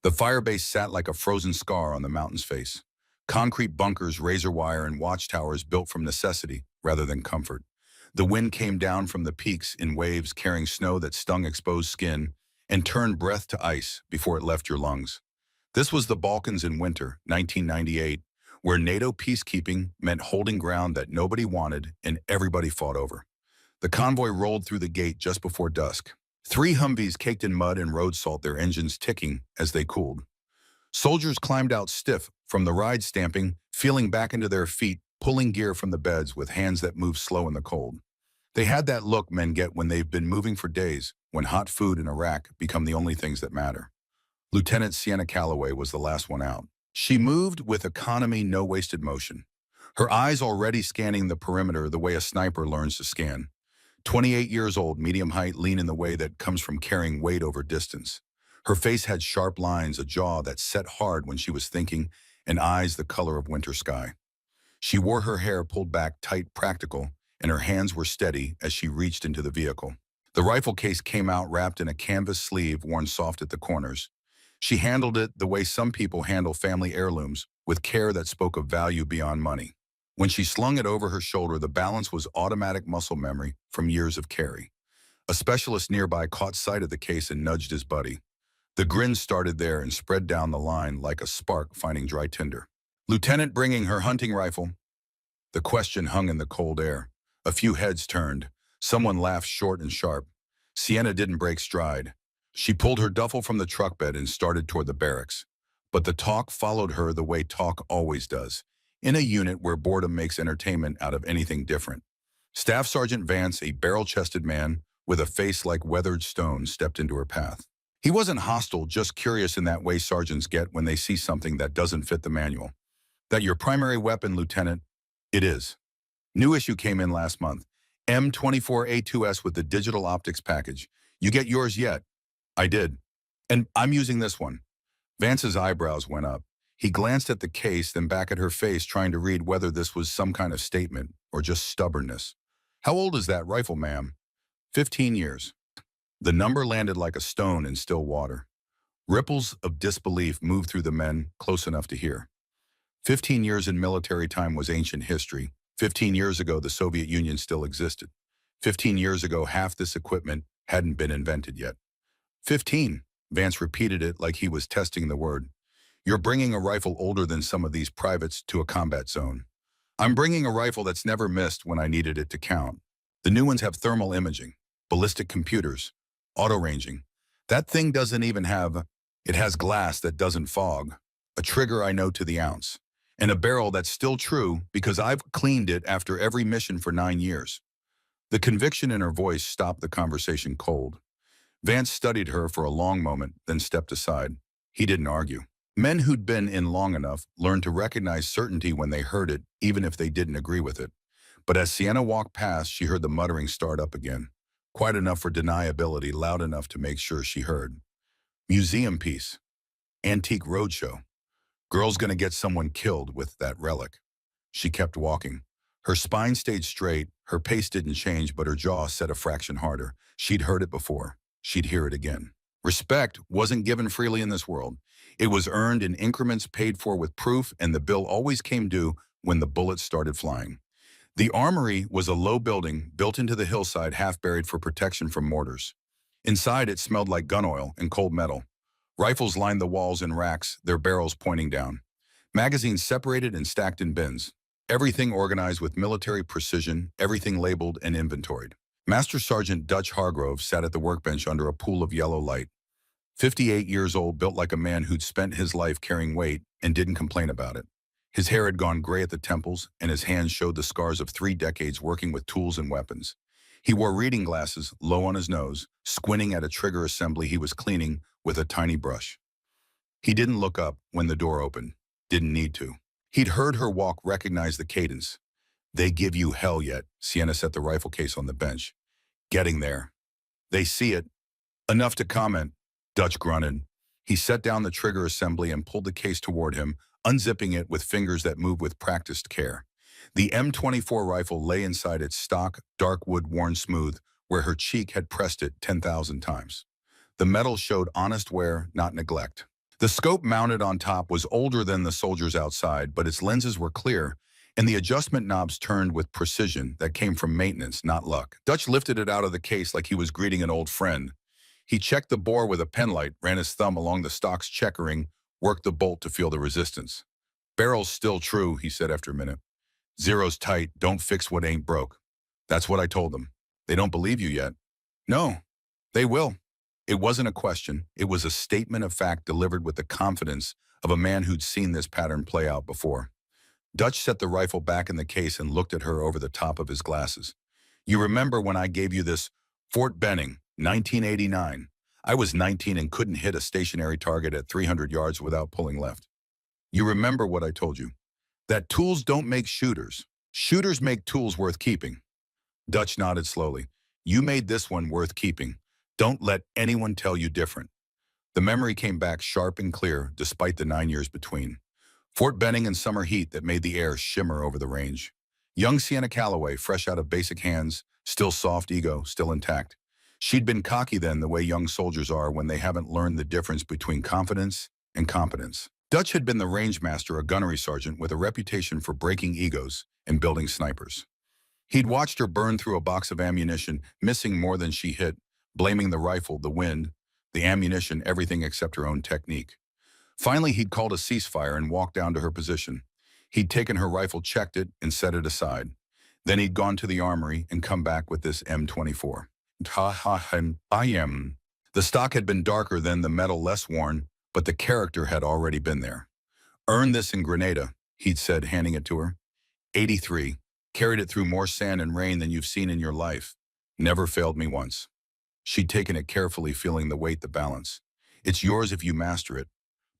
The firebase sat like a frozen scar on the mountain's face. Concrete bunkers, razor wire, and watchtowers built from necessity rather than comfort. The wind came down from the peaks in waves carrying snow that stung exposed skin and turned breath to ice before it left your lungs. This was the Balkans in winter, 1998, where NATO peacekeeping meant holding ground that nobody wanted and everybody fought over. The convoy rolled through the gate just before dusk. Three Humvees caked in mud and road salt, their engines ticking as they cooled. Soldiers climbed out stiff from the ride stamping, feeling back into their feet, pulling gear from the beds with hands that moved slow in the cold. They had that look men get when they've been moving for days, when hot food and Iraq become the only things that matter. Lieutenant Sienna Calloway was the last one out. She moved with economy, no wasted motion. Her eyes already scanning the perimeter the way a sniper learns to scan. 28 years old, medium height, lean in the way that comes from carrying weight over distance. Her face had sharp lines, a jaw that set hard when she was thinking, and eyes the color of winter sky. She wore her hair pulled back tight, practical, and her hands were steady as she reached into the vehicle. The rifle case came out wrapped in a canvas sleeve worn soft at the corners. She handled it the way some people handle family heirlooms, with care that spoke of value beyond money. When she slung it over her shoulder, the balance was automatic muscle memory from years of carry. A specialist nearby caught sight of the case and nudged his buddy. The grin started there and spread down the line like a spark finding dry tinder. Lieutenant bringing her hunting rifle? The question hung in the cold air. A few heads turned. Someone laughed short and sharp. Sienna didn't break stride. She pulled her duffel from the truck bed and started toward the barracks. But the talk followed her the way talk always does, in a unit where boredom makes entertainment out of anything different. Staff Sergeant Vance, a barrel-chested man with a face like weathered stone, stepped into her path. He wasn't hostile, just curious in that way sergeants get when they see something that doesn't fit the manual. That your primary weapon, Lieutenant? It is. New issue came in last month. M24A2S with the digital optics package. You get yours yet? I did. And I'm using this one. Vance's eyebrows went up. He glanced at the case, then back at her face, trying to read whether this was some kind of statement or just stubbornness. How old is that rifle, ma'am? 15 years. The number landed like a stone in still water. Ripples of disbelief moved through the men close enough to hear. 15 years in military time was ancient history. 15 years ago, the Soviet Union still existed. 15 years ago, half this equipment hadn't been invented yet. 15. Vance repeated it like he was testing the word. You're bringing a rifle older than some of these privates to a combat zone. I'm bringing a rifle that's never missed when I needed it to count. The new ones have thermal imaging, ballistic computers, auto-ranging. That thing doesn't even have, it has glass that doesn't fog, a trigger I know to the ounce, and a barrel that's still true because I've cleaned it after every mission for 9 years. The conviction in her voice stopped the conversation cold. Vance studied her for a long moment, then stepped aside. He didn't argue. Men who'd been in long enough learned to recognize certainty when they heard it, even if they didn't agree with it. But as Sienna walked past, she heard the muttering start up again. Quiet enough for deniability, loud enough to make sure she heard. Museum piece. Antique roadshow. Girl's gonna get someone killed with that relic. She kept walking. Her spine stayed straight, her pace didn't change, but her jaw set a fraction harder. She'd heard it before. She'd hear it again. Respect wasn't given freely in this world. It was earned in increments, paid for with proof, and the bill always came due when the bullets started flying. The armory was a low building built into the hillside, half buried for protection from mortars. Inside, it smelled like gun oil and cold metal. Rifles lined the walls in racks, their barrels pointing down. Magazines separated and stacked in bins. Everything organized with military precision, everything labeled and inventoried. Master Sergeant Dutch Hargrove sat at the workbench under a pool of yellow light. 58 years old, built like a man who'd spent his life carrying weight and didn't complain about it. His hair had gone gray at the temples, and his hands showed the scars of 3 decades working with tools and weapons. He wore reading glasses, low on his nose, squinting at a trigger assembly he was cleaning with a tiny brush. He didn't look up when the door opened. Didn't need to. He'd heard her walk, recognize the cadence. They give you hell yet. Sienna set the rifle case on the bench. Getting there. They see it. Enough to comment. Dutch grunted. He set down the trigger assembly and pulled the case toward him, unzipping it with fingers that moved with practiced care. The M24 rifle lay inside its stock, dark wood worn smooth, where her cheek had pressed it 10,000 times. The metal showed honest wear, not neglect. The scope mounted on top was older than the soldiers outside, but its lenses were clear, and the adjustment knobs turned with precision that came from maintenance, not luck. Dutch lifted it out of the case like he was greeting an old friend. He checked the bore with a penlight, ran his thumb along the stock's checkering, worked the bolt to feel the resistance. Barrel's still true, he said after a minute. Zero's tight, don't fix what ain't broke. That's what I told them. They don't believe you yet. No, they will. It wasn't a question. It was a statement of fact delivered with the confidence of a man who'd seen this pattern play out before. Dutch set the rifle back in the case and looked at her over the top of his glasses. You remember when I gave you this Fort Benning, 1989? I was 19 and couldn't hit a stationary target at 300 yards without pulling left. You remember what I told you? That tools don't make shooters. Shooters make tools worth keeping. Dutch nodded slowly. You made this one worth keeping. Don't let anyone tell you different. The memory came back sharp and clear, despite the 9 years between. Fort Benning and summer heat that made the air shimmer over the range. Young Sienna Calloway, fresh out of basic hands, still soft ego, still intact. She'd been cocky then, the way young soldiers are when they haven't learned the difference between confidence and competence. Dutch had been the range master, a gunnery sergeant with a reputation for breaking egos and building snipers. He'd watched her burn through a box of ammunition, missing more than she hit, blaming the rifle, the wind, the ammunition, everything except her own technique. Finally, he'd called a ceasefire and walked down to her position. He'd taken her rifle, checked it, and set it aside. Then he'd gone to the armory and come back with this M24. I am. The stock had been darker than the metal, less worn, but the character had already been there. Earned this in Grenada, he'd said, handing it to her. 83. Carried it through more sand and rain than you've seen in your life. Never failed me once. She'd taken it carefully, feeling the weight, the balance. It's yours if you master it,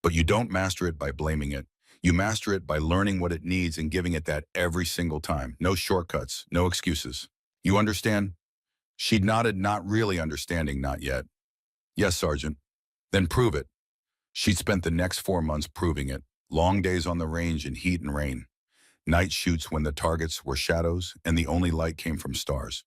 but you don't master it by blaming it. You master it by learning what it needs and giving it that every single time. No shortcuts, no excuses. You understand? She'd nodded, not really understanding, not yet. Yes, Sergeant. Then prove it. She'd spent the next 4 months proving it. Long days on the range in heat and rain. Night shoots when the targets were shadows and the only light came from stars.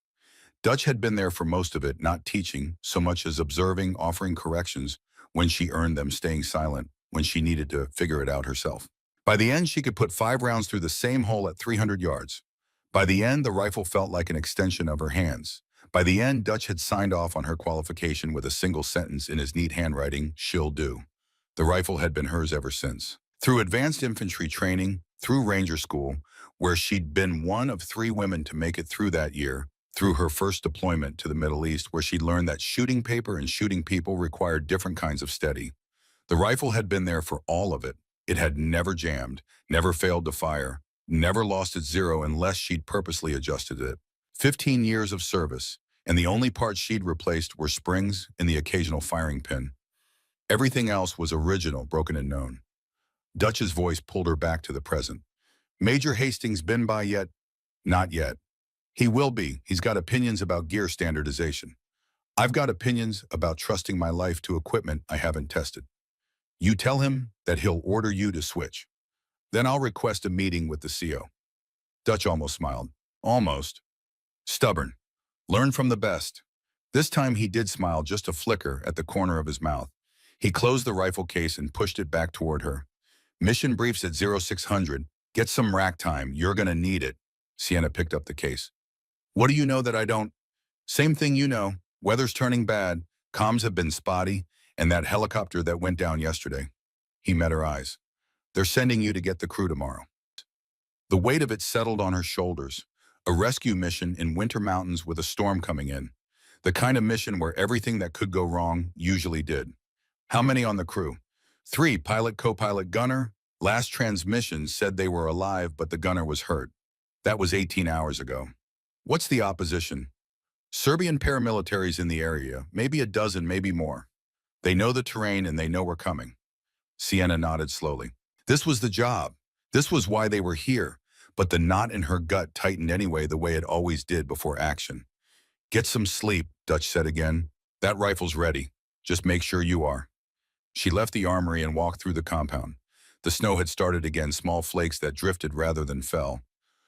Dutch had been there for most of it, not teaching so much as observing, offering corrections when she earned them, staying silent when she needed to figure it out herself. By the end, she could put 5 rounds through the same hole at 300 yards. By the end, the rifle felt like an extension of her hands. By the end, Dutch had signed off on her qualification with a single sentence in his neat handwriting, "She'll do." The rifle had been hers ever since. Through advanced infantry training, through Ranger School, where she'd been one of 3 women to make it through that year, through her first deployment to the Middle East, where she'd learned that shooting paper and shooting people required different kinds of steady. The rifle had been there for all of it. It had never jammed, never failed to fire, never lost its zero unless she'd purposely adjusted it. 15 years of service, and the only parts she'd replaced were springs and the occasional firing pin. Everything else was original, broken and known. Dutch's voice pulled her back to the present. Major Hastings been by yet? Not yet. He will be. He's got opinions about gear standardization. I've got opinions about trusting my life to equipment I haven't tested. You tell him that he'll order you to switch. Then I'll request a meeting with the CO. Dutch almost smiled. Almost. Stubborn. Learn from the best. This time he did smile, just a flicker at the corner of his mouth. He closed the rifle case and pushed it back toward her. Mission briefs at 0600. Get some rack time. You're gonna need it. Sienna picked up the case. What do you know that I don't? Same thing you know. Weather's turning bad. Comms have been spotty. And that helicopter that went down yesterday. He met her eyes. They're sending you to get the crew tomorrow. The weight of it settled on her shoulders. A rescue mission in winter mountains with a storm coming in. The kind of mission where everything that could go wrong usually did. How many on the crew? 3, pilot, co-pilot, gunner. Last transmission said they were alive, but the gunner was hurt. That was 18 hours ago. What's the opposition? Serbian paramilitaries in the area, maybe a dozen, maybe more. They know the terrain and they know we're coming. Sienna nodded slowly. This was the job. This was why they were here. But the knot in her gut tightened anyway, the way it always did before action. Get some sleep, Dutch said again. That rifle's ready. Just make sure you are. She left the armory and walked through the compound. The snow had started again, small flakes that drifted rather than fell.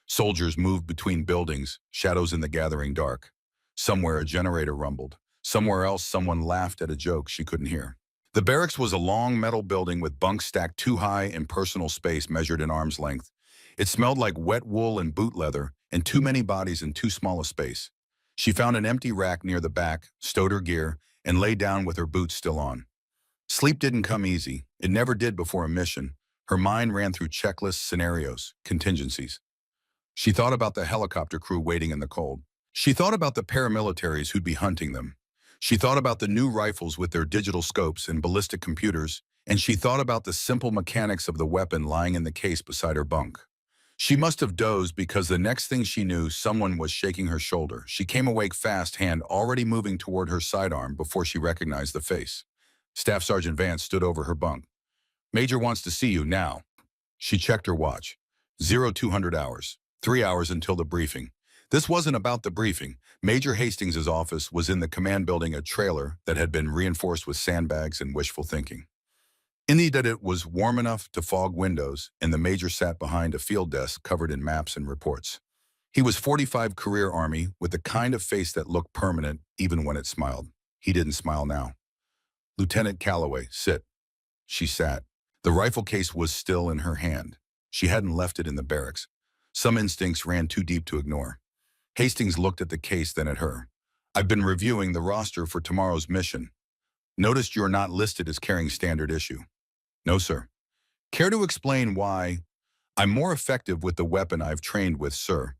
Soldiers moved between buildings, shadows in the gathering dark. Somewhere a generator rumbled. Somewhere else someone laughed at a joke she couldn't hear. The barracks was a long metal building with bunks stacked too high and personal space measured in arm's length. It smelled like wet wool and boot leather, and too many bodies in too small a space. She found an empty rack near the back, stowed her gear, and lay down with her boots still on. Sleep didn't come easy. It never did before a mission. Her mind ran through checklists, scenarios, contingencies. She thought about the helicopter crew waiting in the cold. She thought about the paramilitaries who'd be hunting them. She thought about the new rifles with their digital scopes and ballistic computers, and she thought about the simple mechanics of the weapon lying in the case beside her bunk. She must have dozed because the next thing she knew, someone was shaking her shoulder. She came awake fast, hand already moving toward her sidearm before she recognized the face. Staff Sergeant Vance stood over her bunk. "Major wants to see you now." She checked her watch. 0200 hours. 3 hours until the briefing. This wasn't about the briefing. Major Hastings' office was in the command building, a trailer that had been reinforced with sandbags and wishful thinking. In the that it was warm enough to fog windows, and the major sat behind a field desk covered in maps and reports. He was 45 career Army with the kind of face that looked permanent even when it smiled. He didn't smile now. "Lieutenant Calloway, sit." She sat. The rifle case was still in her hand. She hadn't left it in the barracks. Some instincts ran too deep to ignore. Hastings looked at the case, then at her. "I've been reviewing the roster for tomorrow's mission. Noticed you're not listed as carrying standard issue." "No, sir." "Care to explain why?" "I'm more effective with the weapon I've trained with, sir.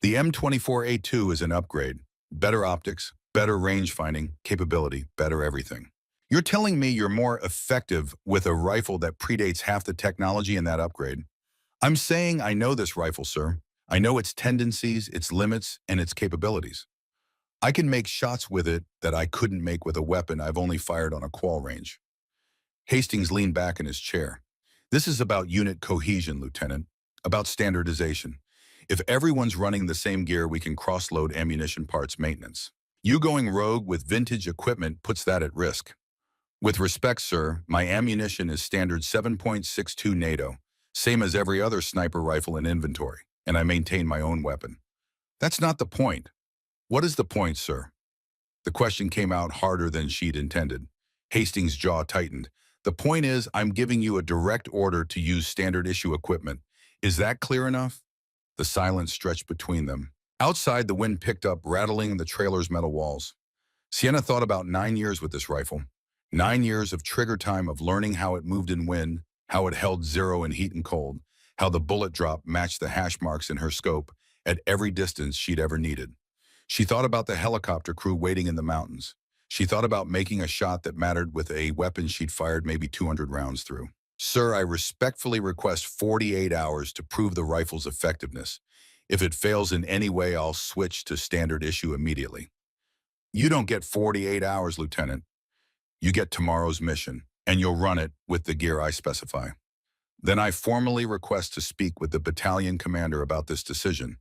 The M24A2 is an upgrade. Better optics, better range finding, capability, better everything." "You're telling me you're more effective with a rifle that predates half the technology in that upgrade?" "I'm saying I know this rifle, sir. I know its tendencies, its limits, and its capabilities. I can make shots with it that I couldn't make with a weapon I've only fired on a qual range." Hastings leaned back in his chair. "This is about unit cohesion, Lieutenant, about standardization. If everyone's running the same gear, we can cross-load ammunition parts maintenance. You going rogue with vintage equipment puts that at risk. With respect, sir, my ammunition is standard 7.62 NATO, same as every other sniper rifle in inventory, and I maintain my own weapon." "That's not the point." "What is the point, sir?" The question came out harder than she'd intended. Hastings' jaw tightened. "The point is, I'm giving you a direct order to use standard issue equipment. Is that clear enough?" The silence stretched between them. Outside, the wind picked up, rattling the trailer's metal walls. Sienna thought about 9 years with this rifle. 9 years of trigger time, of learning how it moved in wind, how it held zero in heat and cold, how the bullet drop matched the hash marks in her scope at every distance she'd ever needed. She thought about the helicopter crew waiting in the mountains. She thought about making a shot that mattered with a weapon she'd fired maybe 200 rounds through. "Sir, I respectfully request 48 hours to prove the rifle's effectiveness. If it fails in any way, I'll switch to standard issue immediately." "You don't get 48 hours, Lieutenant. You get tomorrow's mission, and you'll run it with the gear I specify." "Then I formally request to speak with the battalion commander about this decision."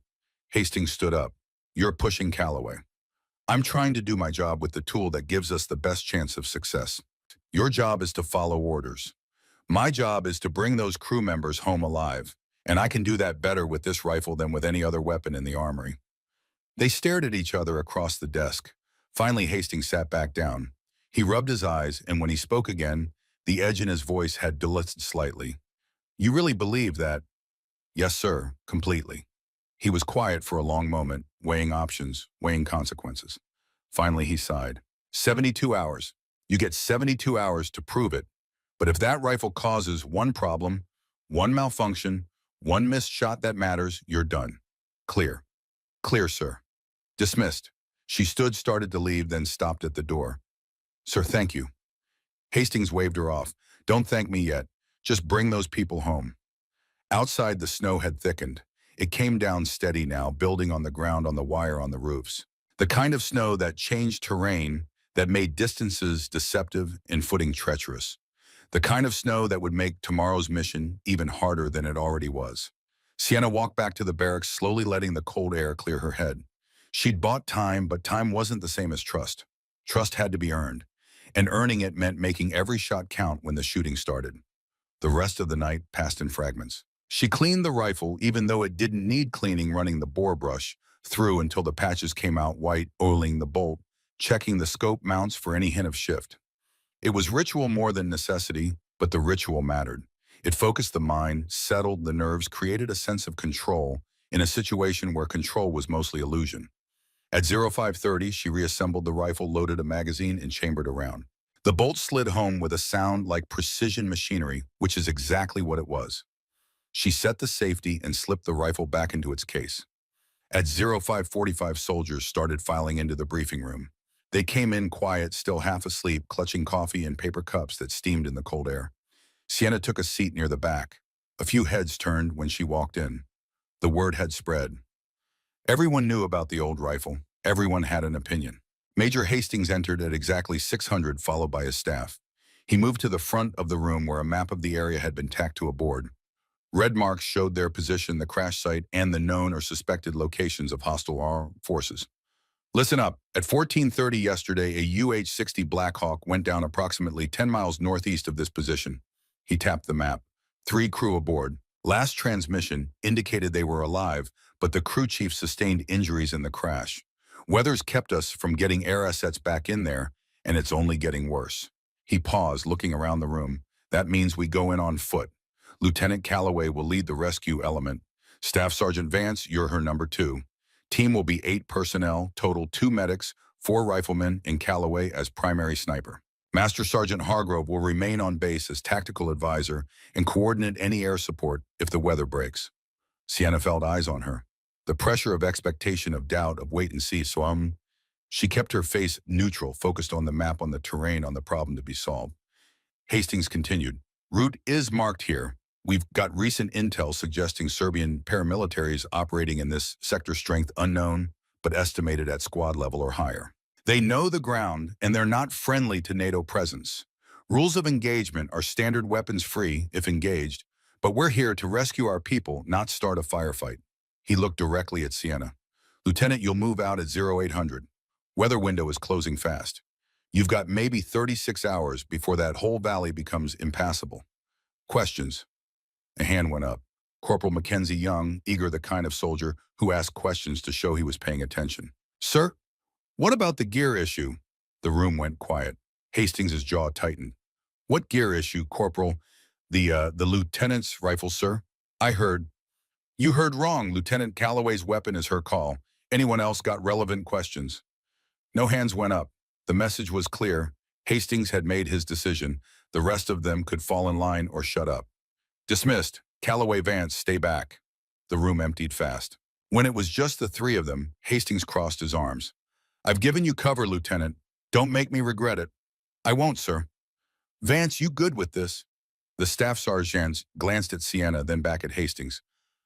Hastings stood up. "You're pushing Calloway. I'm trying to do my job with the tool that gives us the best chance of success. Your job is to follow orders. My job is to bring those crew members home alive, and I can do that better with this rifle than with any other weapon in the armory." They stared at each other across the desk. Finally, Hastings sat back down. He rubbed his eyes, and when he spoke again, the edge in his voice had dulled slightly. "You really believe that?" "Yes, sir, completely." He was quiet for a long moment, weighing options, weighing consequences. Finally, he sighed. 72 hours. You get 72 hours to prove it. But if that rifle causes one problem, one malfunction, one missed shot that matters, you're done. Clear. "Clear, sir." "Dismissed." She stood, started to leave, then stopped at the door. "Sir, thank you." Hastings waved her off. "Don't thank me yet. Just bring those people home." Outside, the snow had thickened. It came down steady now, building on the ground, on the wire, on the roofs. The kind of snow that changed terrain, that made distances deceptive and footing treacherous. The kind of snow that would make tomorrow's mission even harder than it already was. Sienna walked back to the barracks, slowly letting the cold air clear her head. She'd bought time, but time wasn't the same as trust. Trust had to be earned, and earning it meant making every shot count when the shooting started. The rest of the night passed in fragments. She cleaned the rifle, even though it didn't need cleaning, running the bore brush through until the patches came out white, oiling the bolt, checking the scope mounts for any hint of shift. It was ritual more than necessity, but the ritual mattered. It focused the mind, settled the nerves, created a sense of control in a situation where control was mostly illusion. At 0530, she reassembled the rifle, loaded a magazine, and chambered a round. The bolt slid home with a sound like precision machinery, which is exactly what it was. She set the safety and slipped the rifle back into its case. At 0545, soldiers started filing into the briefing room. They came in quiet, still half asleep, clutching coffee and paper cups that steamed in the cold air. Sienna took a seat near the back. A few heads turned when she walked in. The word had spread. Everyone knew about the old rifle. Everyone had an opinion. Major Hastings entered at exactly 600, followed by his staff. He moved to the front of the room where a map of the area had been tacked to a board. Red marks showed their position, the crash site, and the known or suspected locations of hostile armed forces. Listen up. At 14:30 yesterday, a UH-60 Black Hawk went down approximately 10 miles northeast of this position. He tapped the map. 3 crew aboard. Last transmission indicated they were alive, but the crew chief sustained injuries in the crash. Weather's kept us from getting air assets back in there, and it's only getting worse. He paused, looking around the room. That means we go in on foot. Lieutenant Calloway will lead the rescue element. Staff Sergeant Vance, you're her number 2. Team will be 8 personnel, total 2 medics, 4 riflemen, and Calloway as primary sniper. Master Sergeant Hargrove will remain on base as tactical advisor and coordinate any air support if the weather breaks. Sienna felt eyes on her. The pressure of expectation, of doubt, of wait and see, so she kept her face neutral, focused on the map, on the terrain, on the problem to be solved. Hastings continued. Route is marked here. We've got recent intel suggesting Serbian paramilitaries operating in this sector, strength unknown, but estimated at squad level or higher. They know the ground, and they're not friendly to NATO presence. Rules of engagement are standard weapons free if engaged, but we're here to rescue our people, not start a firefight. He looked directly at Sienna. Lieutenant, you'll move out at 0800. Weather window is closing fast. You've got maybe 36 hours before that whole valley becomes impassable. Questions? A hand went up. Corporal Mackenzie Young, eager, the kind of soldier who asked questions to show he was paying attention. Sir, what about the gear issue? The room went quiet. Hastings' jaw tightened. What gear issue, Corporal? The lieutenant's rifle, sir? I heard. You heard wrong. Lieutenant Calloway's weapon is her call. Anyone else got relevant questions? No hands went up. The message was clear. Hastings had made his decision. The rest of them could fall in line or shut up. Dismissed. Calloway, Vance, stay back. The room emptied fast. When it was just the 3 of them, Hastings crossed his arms. I've given you cover, Lieutenant. Don't make me regret it. I won't, sir. Vance, you good with this? The staff sergeant glanced at Sienna, then back at Hastings.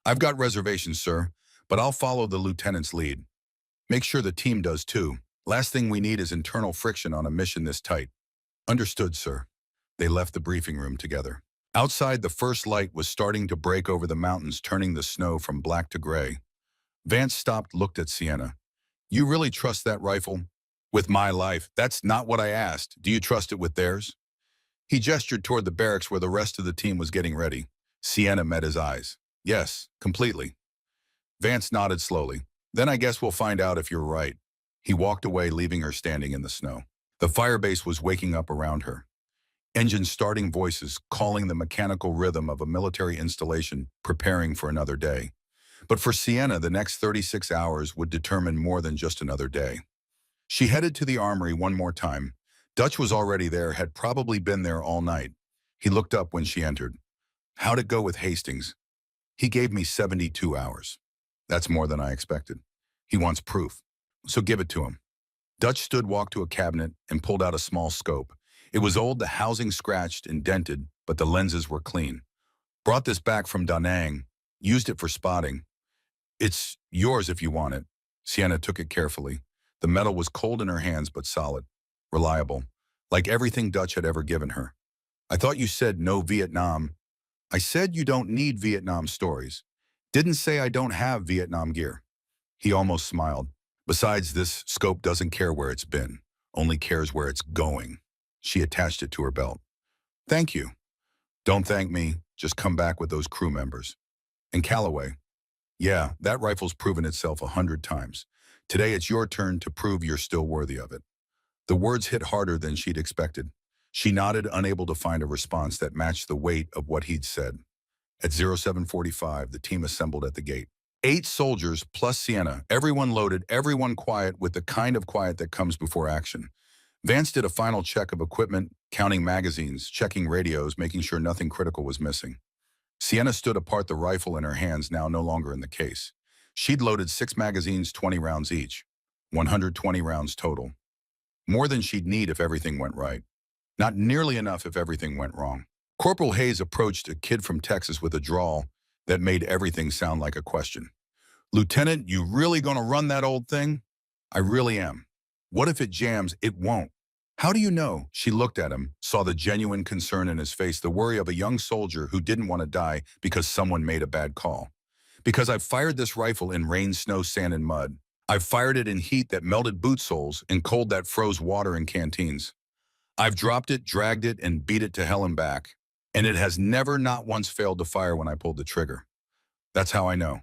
I've got reservations, sir, but I'll follow the lieutenant's lead. Make sure the team does too. Last thing we need is internal friction on a mission this tight. Understood, sir. They left the briefing room together. Outside, the first light was starting to break over the mountains, turning the snow from black to gray. Vance stopped, looked at Sienna. You really trust that rifle? With my life? That's not what I asked. Do you trust it with theirs? He gestured toward the barracks where the rest of the team was getting ready. Sienna met his eyes. Yes, completely. Vance nodded slowly. Then I guess we'll find out if you're right. He walked away, leaving her standing in the snow. The firebase was waking up around her. Engines starting, voices calling, the mechanical rhythm of a military installation preparing for another day. But for Sienna, the next 36 hours would determine more than just another day. She headed to the armory one more time. Dutch was already there, had probably been there all night. He looked up when she entered. How'd it go with Hastings? He gave me 72 hours. That's more than I expected. He wants proof. So give it to him. Dutch stood, walked to a cabinet, and pulled out a small scope. It was old, the housing scratched and dented, but the lenses were clean. Brought this back from Da Nang. Used it for spotting. It's yours if you want it. Sienna took it carefully. The metal was cold in her hands, but solid. Reliable. Like everything Dutch had ever given her. I thought you said no Vietnam. I said you don't need Vietnam stories. Didn't say I don't have Vietnam gear. He almost smiled. Besides, this scope doesn't care where it's been, only cares where it's going. She attached it to her belt. Thank you. Don't thank me, just come back with those crew members. And Calloway. Yeah, that rifle's proven itself 100 times. Today it's your turn to prove you're still worthy of it. The words hit harder than she'd expected. She nodded, unable to find a response that matched the weight of what he'd said. At 0745, the team assembled at the gate. 8 soldiers plus Sienna, everyone loaded, everyone quiet with the kind of quiet that comes before action. Vance did a final check of equipment, counting magazines, checking radios, making sure nothing critical was missing. Sienna stood apart, the rifle in her hands, now no longer in the case. She'd loaded 6 magazines, 20 rounds each. 120 rounds total. More than she'd need if everything went right. Not nearly enough if everything went wrong. Corporal Hayes approached a kid from Texas with a drawl that made everything sound like a question. "Lieutenant, you really gonna run that old thing?" "I really am." "What if it jams?" "It won't." "How do you know?" She looked at him, saw the genuine concern in his face, the worry of a young soldier who didn't want to die because someone made a bad call. "Because I've fired this rifle in rain, snow, sand, and mud. I've fired it in heat that melted boot soles and cold that froze water in canteens. I've dropped it, dragged it, and beat it to hell and back. And it has never, not once, failed to fire when I pulled the trigger. That's how I know."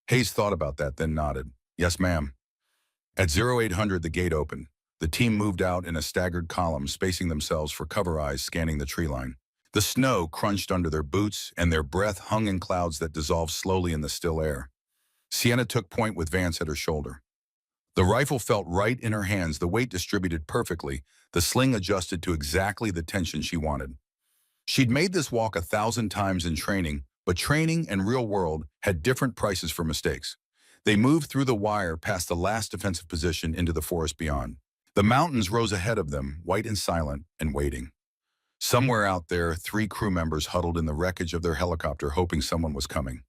Hayes thought about that, then nodded. "Yes, ma'am." At 0800, the gate opened. The team moved out in a staggered column, spacing themselves for cover eyes scanning the tree line. The snow crunched under their boots, and their breath hung in clouds that dissolved slowly in the still air. Sienna took point with Vance at her shoulder. The rifle felt right in her hands, the weight distributed perfectly, the sling adjusted to exactly the tension she wanted. She'd made this walk 1,000 times in training, but training and real world had different prices for mistakes. They moved through the wire past the last defensive position into the forest beyond. The mountains rose ahead of them, white and silent, and waiting. Somewhere out there, 3 crew members huddled in the wreckage of their helicopter, hoping someone was coming.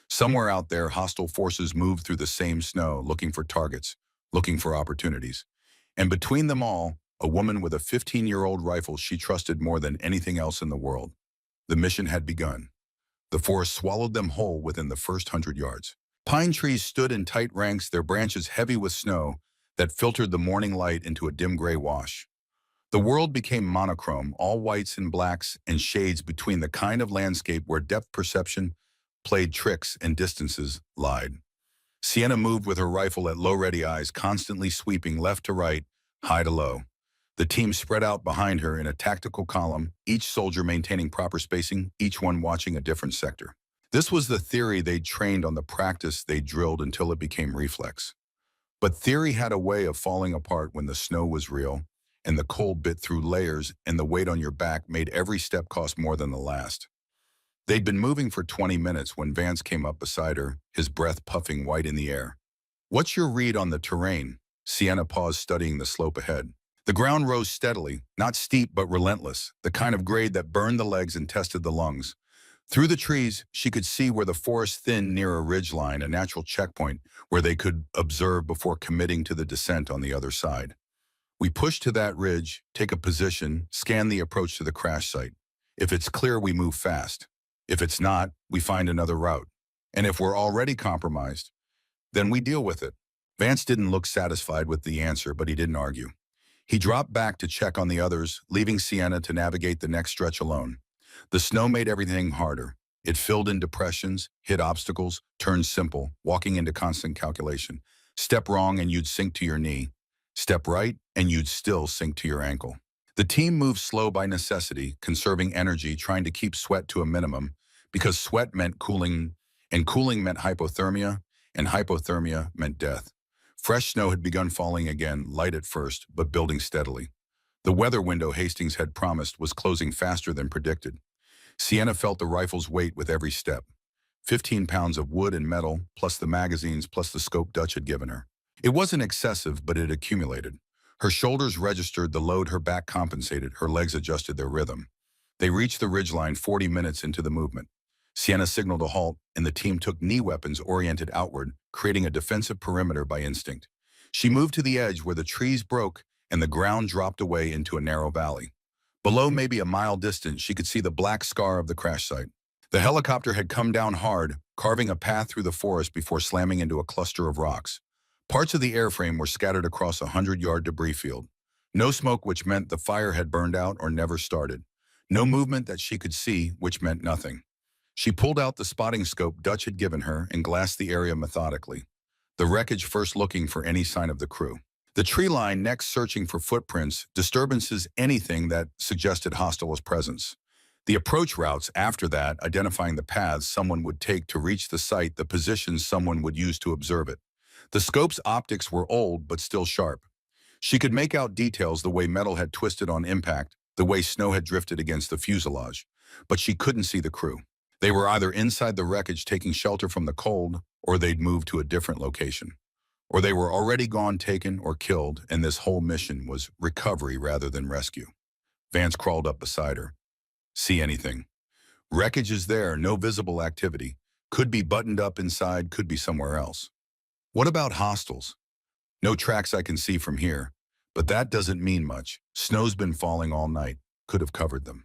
Somewhere out there, hostile forces moved through the same snow, looking for targets, looking for opportunities. And between them all, a woman with a 15-year-old rifle she trusted more than anything else in the world. The mission had begun. The forest swallowed them whole within the first 100 yards. Pine trees stood in tight ranks, their branches heavy with snow that filtered the morning light into a dim gray wash. The world became monochrome, all whites and blacks and shades between, the kind of landscape where depth perception played tricks and distances lied. Sienna moved with her rifle at low ready eyes, constantly sweeping left to right, high to low. The team spread out behind her in a tactical column, each soldier maintaining proper spacing, each one watching a different sector. This was the theory they'd trained on, the practice they drilled until it became reflex. But theory had a way of falling apart when the snow was real, and the cold bit through layers, and the weight on your back made every step cost more than the last. They'd been moving for 20 minutes when Vance came up beside her, his breath puffing white in the air. "What's your read on the terrain?" Sienna paused, studying the slope ahead. The ground rose steadily, not steep but relentless, the kind of grade that burned the legs and tested the lungs. Through the trees, she could see where the forest thinned near a ridgeline, a natural checkpoint where they could observe before committing to the descent on the other side. "We push to that ridge, take a position, scan the approach to the crash site. If it's clear, we move fast. If it's not, we find another route. And if we're already compromised, then we deal with it." Vance didn't look satisfied with the answer, but he didn't argue. He dropped back to check on the others, leaving Sienna to navigate the next stretch alone. The snow made everything harder. It filled in depressions, hid obstacles, turned simple, walking into constant calculation. Step wrong and you'd sink to your knee. Step right and you'd still sink to your ankle. The team moved slow by necessity, conserving energy, trying to keep sweat to a minimum, because sweat meant cooling, and cooling meant hypothermia, and hypothermia meant death. Fresh snow had begun falling again, light at first, but building steadily. The weather window Hastings had promised was closing faster than predicted. Sienna felt the rifle's weight with every step. 15 pounds of wood and metal, plus the magazines, plus the scope Dutch had given her. It wasn't excessive, but it accumulated. Her shoulders registered the load, her back compensated, her legs adjusted their rhythm. They reached the ridgeline 40 minutes into the movement. Sienna signaled a halt, and the team took knee weapons oriented outward, creating a defensive perimeter by instinct. She moved to the edge where the trees broke and the ground dropped away into a narrow valley. Below, maybe a mile distant, she could see the black scar of the crash site. The helicopter had come down hard, carving a path through the forest before slamming into a cluster of rocks. Parts of the airframe were scattered across a 100-yard debris field. No smoke, which meant the fire had burned out or never started. No movement that she could see, which meant nothing. She pulled out the spotting scope Dutch had given her and glassed the area methodically, the wreckage first, looking for any sign of the crew. The tree line next searching for footprints, disturbances, anything that suggested hostile presence. The approach routes after that, identifying the paths someone would take to reach the site, the positions someone would use to observe it. The scope's optics were old but still sharp. She could make out details, the way metal had twisted on impact, the way snow had drifted against the fuselage. But she couldn't see the crew. They were either inside the wreckage taking shelter from the cold, or they'd moved to a different location. Or they were already gone, taken, or killed, and this whole mission was recovery rather than rescue. Vance crawled up beside her. See anything? Wreckage is there, no visible activity. Could be buttoned up inside, could be somewhere else. What about hostiles? No tracks I can see from here, but that doesn't mean much. Snow's been falling all night, could have covered them.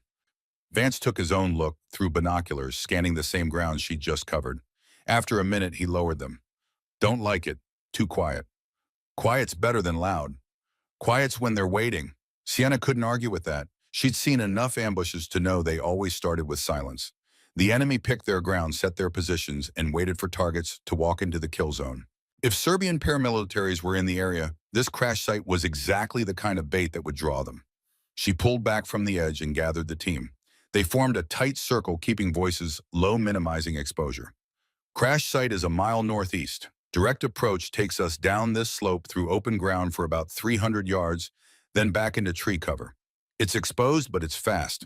Vance took his own look through binoculars, scanning the same ground she'd just covered. After a minute, he lowered them. Don't like it. Too quiet. Quiet's better than loud. Quiet's when they're waiting. Sienna couldn't argue with that. She'd seen enough ambushes to know they always started with silence. The enemy picked their ground, set their positions, and waited for targets to walk into the kill zone. If Serbian paramilitaries were in the area, this crash site was exactly the kind of bait that would draw them. She pulled back from the edge and gathered the team. They formed a tight circle, keeping voices low, minimizing exposure. Crash site is a mile northeast. Direct approach takes us down this slope through open ground for about 300 yards, then back into tree cover. It's exposed, but it's fast.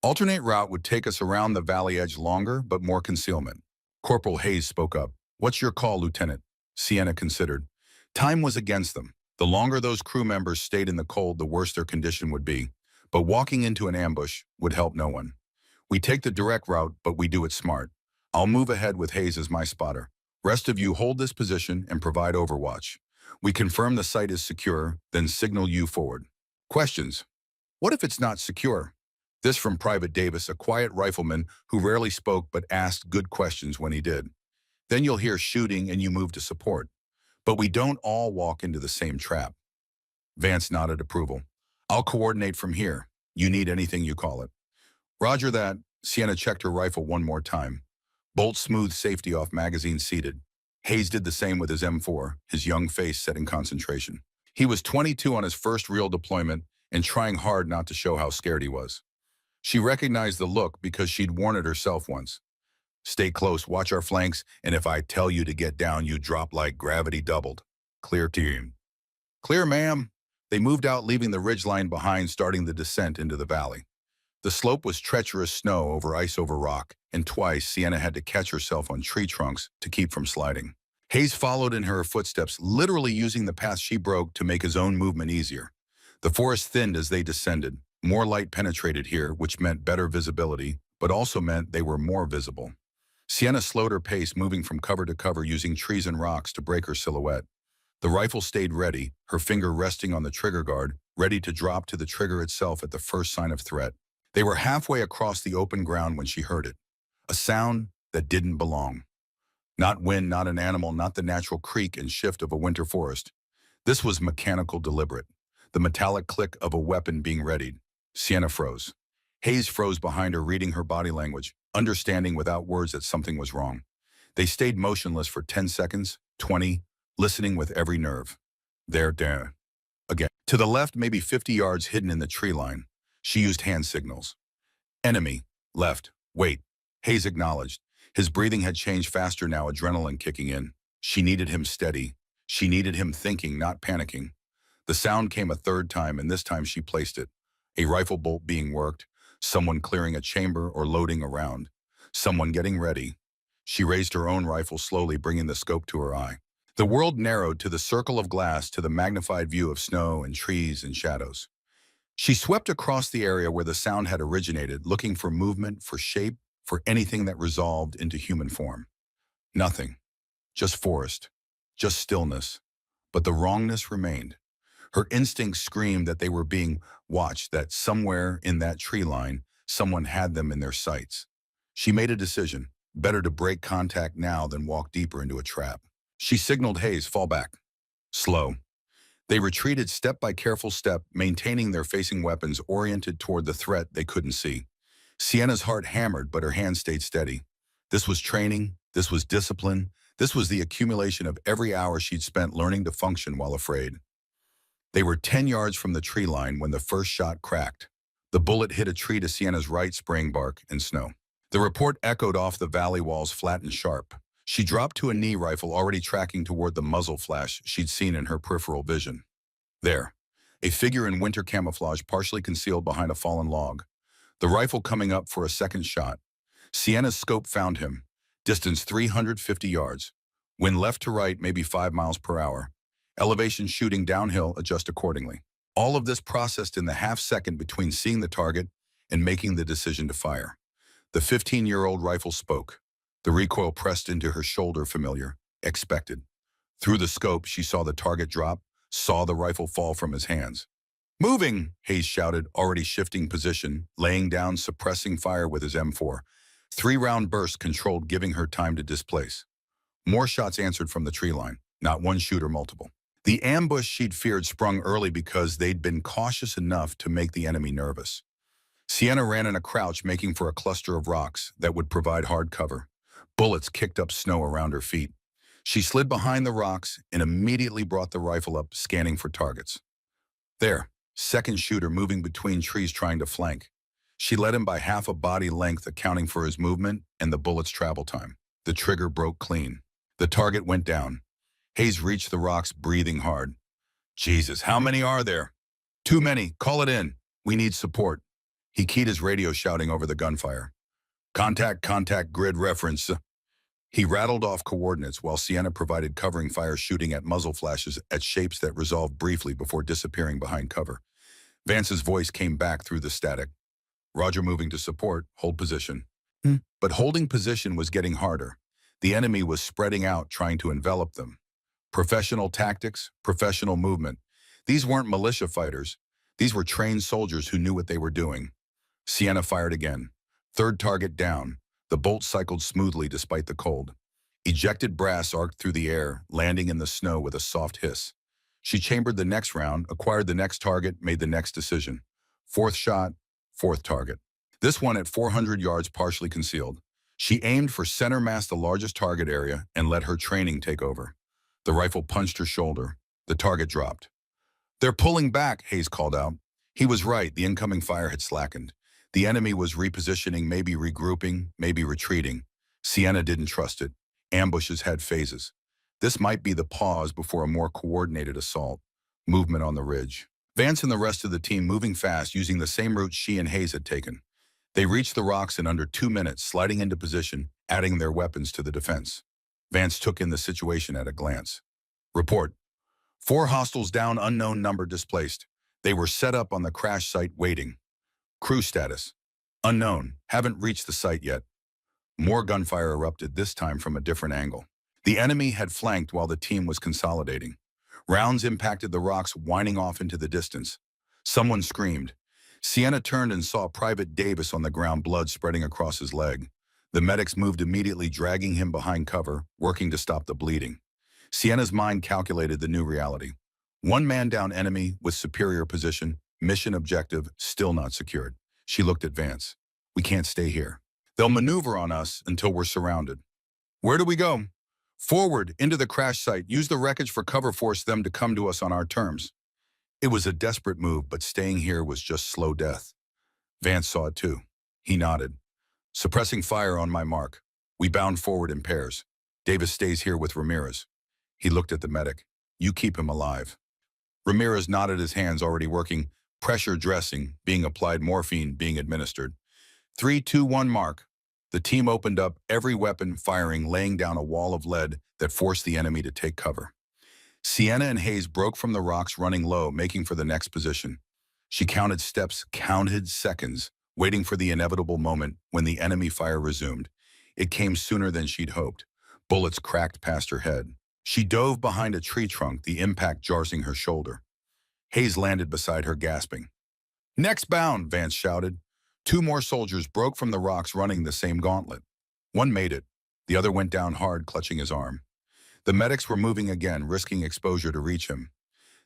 Alternate route would take us around the valley edge, longer, but more concealment. Corporal Hayes spoke up. What's your call, Lieutenant? Sienna considered. Time was against them. The longer those crew members stayed in the cold, the worse their condition would be. But walking into an ambush would help no one. We take the direct route, but we do it smart. I'll move ahead with Hayes as my spotter. Rest of you hold this position and provide overwatch. We confirm the site is secure, then signal you forward. Questions? What if it's not secure? This from Private Davis, a quiet rifleman who rarely spoke but asked good questions when he did. Then you'll hear shooting and you move to support. But we don't all walk into the same trap. Vance nodded approval. I'll coordinate from here. You need anything, you call it. Roger that. Sienna checked her rifle one more time. Bolt smooth, safety off, magazine seated. Hayes did the same with his M4, his young face set in concentration. He was 22 on his first real deployment and trying hard not to show how scared he was. She recognized the look because she'd worn it herself once. Stay close, watch our flanks, and if I tell you to get down, you drop like gravity doubled. Clear, team. Clear, ma'am. They moved out, leaving the ridgeline behind, starting the descent into the valley. The slope was treacherous, snow over ice over rock, and twice Sienna had to catch herself on tree trunks to keep from sliding. Hayes followed in her footsteps, literally using the path she broke to make his own movement easier. The forest thinned as they descended. More light penetrated here, which meant better visibility, but also meant they were more visible. Sienna slowed her pace, moving from cover to cover, using trees and rocks to break her silhouette. The rifle stayed ready, her finger resting on the trigger guard, ready to drop to the trigger itself at the first sign of threat. They were halfway across the open ground when she heard it. A sound that didn't belong. Not wind, not an animal, not the natural creak and shift of a winter forest. This was mechanical, deliberate. The metallic click of a weapon being readied. Sienna froze. Hayes froze behind her, reading her body language, understanding without words that something was wrong. They stayed motionless for 10 seconds, 20, listening with every nerve. There, again. To the left, maybe 50 yards hidden in the tree line. She used hand signals. Enemy, left, wait. Hayes acknowledged. His breathing had changed faster now, adrenaline kicking in. She needed him steady. She needed him thinking, not panicking. The sound came a third time, and this time she placed it. A rifle bolt being worked, someone clearing a chamber or loading a round, someone getting ready. She raised her own rifle slowly, bringing the scope to her eye. The world narrowed to the circle of glass, to the magnified view of snow and trees and shadows. She swept across the area where the sound had originated, looking for movement, for shape, for anything that resolved into human form. Nothing. Just forest. Just stillness. But the wrongness remained. Her instincts screamed that they were being watched, that somewhere in that tree line, someone had them in their sights. She made a decision. Better to break contact now than walk deeper into a trap. She signaled Hayes, fall back. Slow. They retreated step by careful step, maintaining their facing weapons oriented toward the threat they couldn't see. Sienna's heart hammered, but her hand stayed steady. This was training. This was discipline. This was the accumulation of every hour she'd spent learning to function while afraid. They were 10 yards from the tree line when the first shot cracked. The bullet hit a tree to Sienna's right, spraying bark and snow. The report echoed off the valley walls, flat and sharp. She dropped to a knee, rifle already tracking toward the muzzle flash she'd seen in her peripheral vision. There, a figure in winter camouflage partially concealed behind a fallen log. The rifle coming up for a second shot. Sienna's scope found him. Distance 350 yards. Wind left to right, maybe 5 miles per hour. Elevation shooting downhill, adjust accordingly. All of this processed in the half second between seeing the target and making the decision to fire. The 15-year-old rifle spoke. The recoil pressed into her shoulder, familiar, expected. Through the scope, she saw the target drop, saw the rifle fall from his hands. "Moving!" Hayes shouted, already shifting position, laying down, suppressing fire with his M4. 3-round bursts controlled, giving her time to displace. More shots answered from the tree line, not one shooter, multiple. The ambush she'd feared sprung early because they'd been cautious enough to make the enemy nervous. Sienna ran in a crouch, making for a cluster of rocks that would provide hard cover. Bullets kicked up snow around her feet. She slid behind the rocks and immediately brought the rifle up, scanning for targets. There, second shooter moving between trees trying to flank. She led him by half a body length, accounting for his movement and the bullet's travel time. The trigger broke clean. The target went down. Hayes reached the rocks, breathing hard. "Jesus, how many are there?" "Too many. Call it in. We need support." He keyed his radio, shouting over the gunfire. Contact, grid reference." He rattled off coordinates while Sienna provided covering fire, shooting at muzzle flashes at shapes that resolved briefly before disappearing behind cover. Vance's voice came back through the static. "Roger, moving to support. Hold position." But holding position was getting harder. The enemy was spreading out, trying to envelop them. Professional tactics, professional movement. These weren't militia fighters. These were trained soldiers who knew what they were doing. Sienna fired again. Third target down. The bolt cycled smoothly despite the cold. Ejected brass arced through the air, landing in the snow with a soft hiss. She chambered the next round, acquired the next target, made the next decision. Fourth shot, fourth target. This one at 400 yards, partially concealed. She aimed for center mass, the largest target area, and let her training take over. The rifle punched her shoulder. The target dropped. "They're pulling back," Hayes called out. He was right. The incoming fire had slackened. The enemy was repositioning, maybe regrouping, maybe retreating. Sienna didn't trust it. Ambushes had phases. This might be the pause before a more coordinated assault. Movement on the ridge. Vance and the rest of the team moving fast, using the same route she and Hayes had taken. They reached the rocks in under 2 minutes, sliding into position, adding their weapons to the defense. Vance took in the situation at a glance. "Report. 4 hostiles down, unknown number displaced. They were set up on the crash site waiting. Crew status. Unknown. Haven't reached the site yet." More gunfire erupted, this time from a different angle. The enemy had flanked while the team was consolidating. Rounds impacted the rocks, whining off into the distance. Someone screamed. Sienna turned and saw Private Davis on the ground, blood spreading across his leg. The medics moved immediately, dragging him behind cover, working to stop the bleeding. Sienna's mind calculated the new reality. 1 man down, enemy with superior position, mission objective still not secured. She looked at Vance. "We can't stay here. They'll maneuver on us until we're surrounded." "Where do we go?" "Forward, into the crash site. Use the wreckage for cover, force them to come to us on our terms." It was a desperate move, but staying here was just slow death. Vance saw it too. He nodded. "Suppressing fire on my mark. We bound forward in pairs. Davis stays here with Ramirez." He looked at the medic. "You keep him alive." Ramirez nodded, his hands already working. Pressure dressing being applied, morphine being administered. 3, 2, 1 mark. The team opened up, every weapon firing, laying down a wall of lead that forced the enemy to take cover. Sienna and Hayes broke from the rocks, running low, making for the next position. She counted steps, counted seconds, waiting for the inevitable moment when the enemy fire resumed. It came sooner than she'd hoped. Bullets cracked past her head. She dove behind a tree trunk, the impact jarring her shoulder. Hayes landed beside her, gasping. "Next bound," Vance shouted. 2 more soldiers broke from the rocks, running the same gauntlet. One made it. The other went down hard, clutching his arm. The medics were moving again, risking exposure to reach him.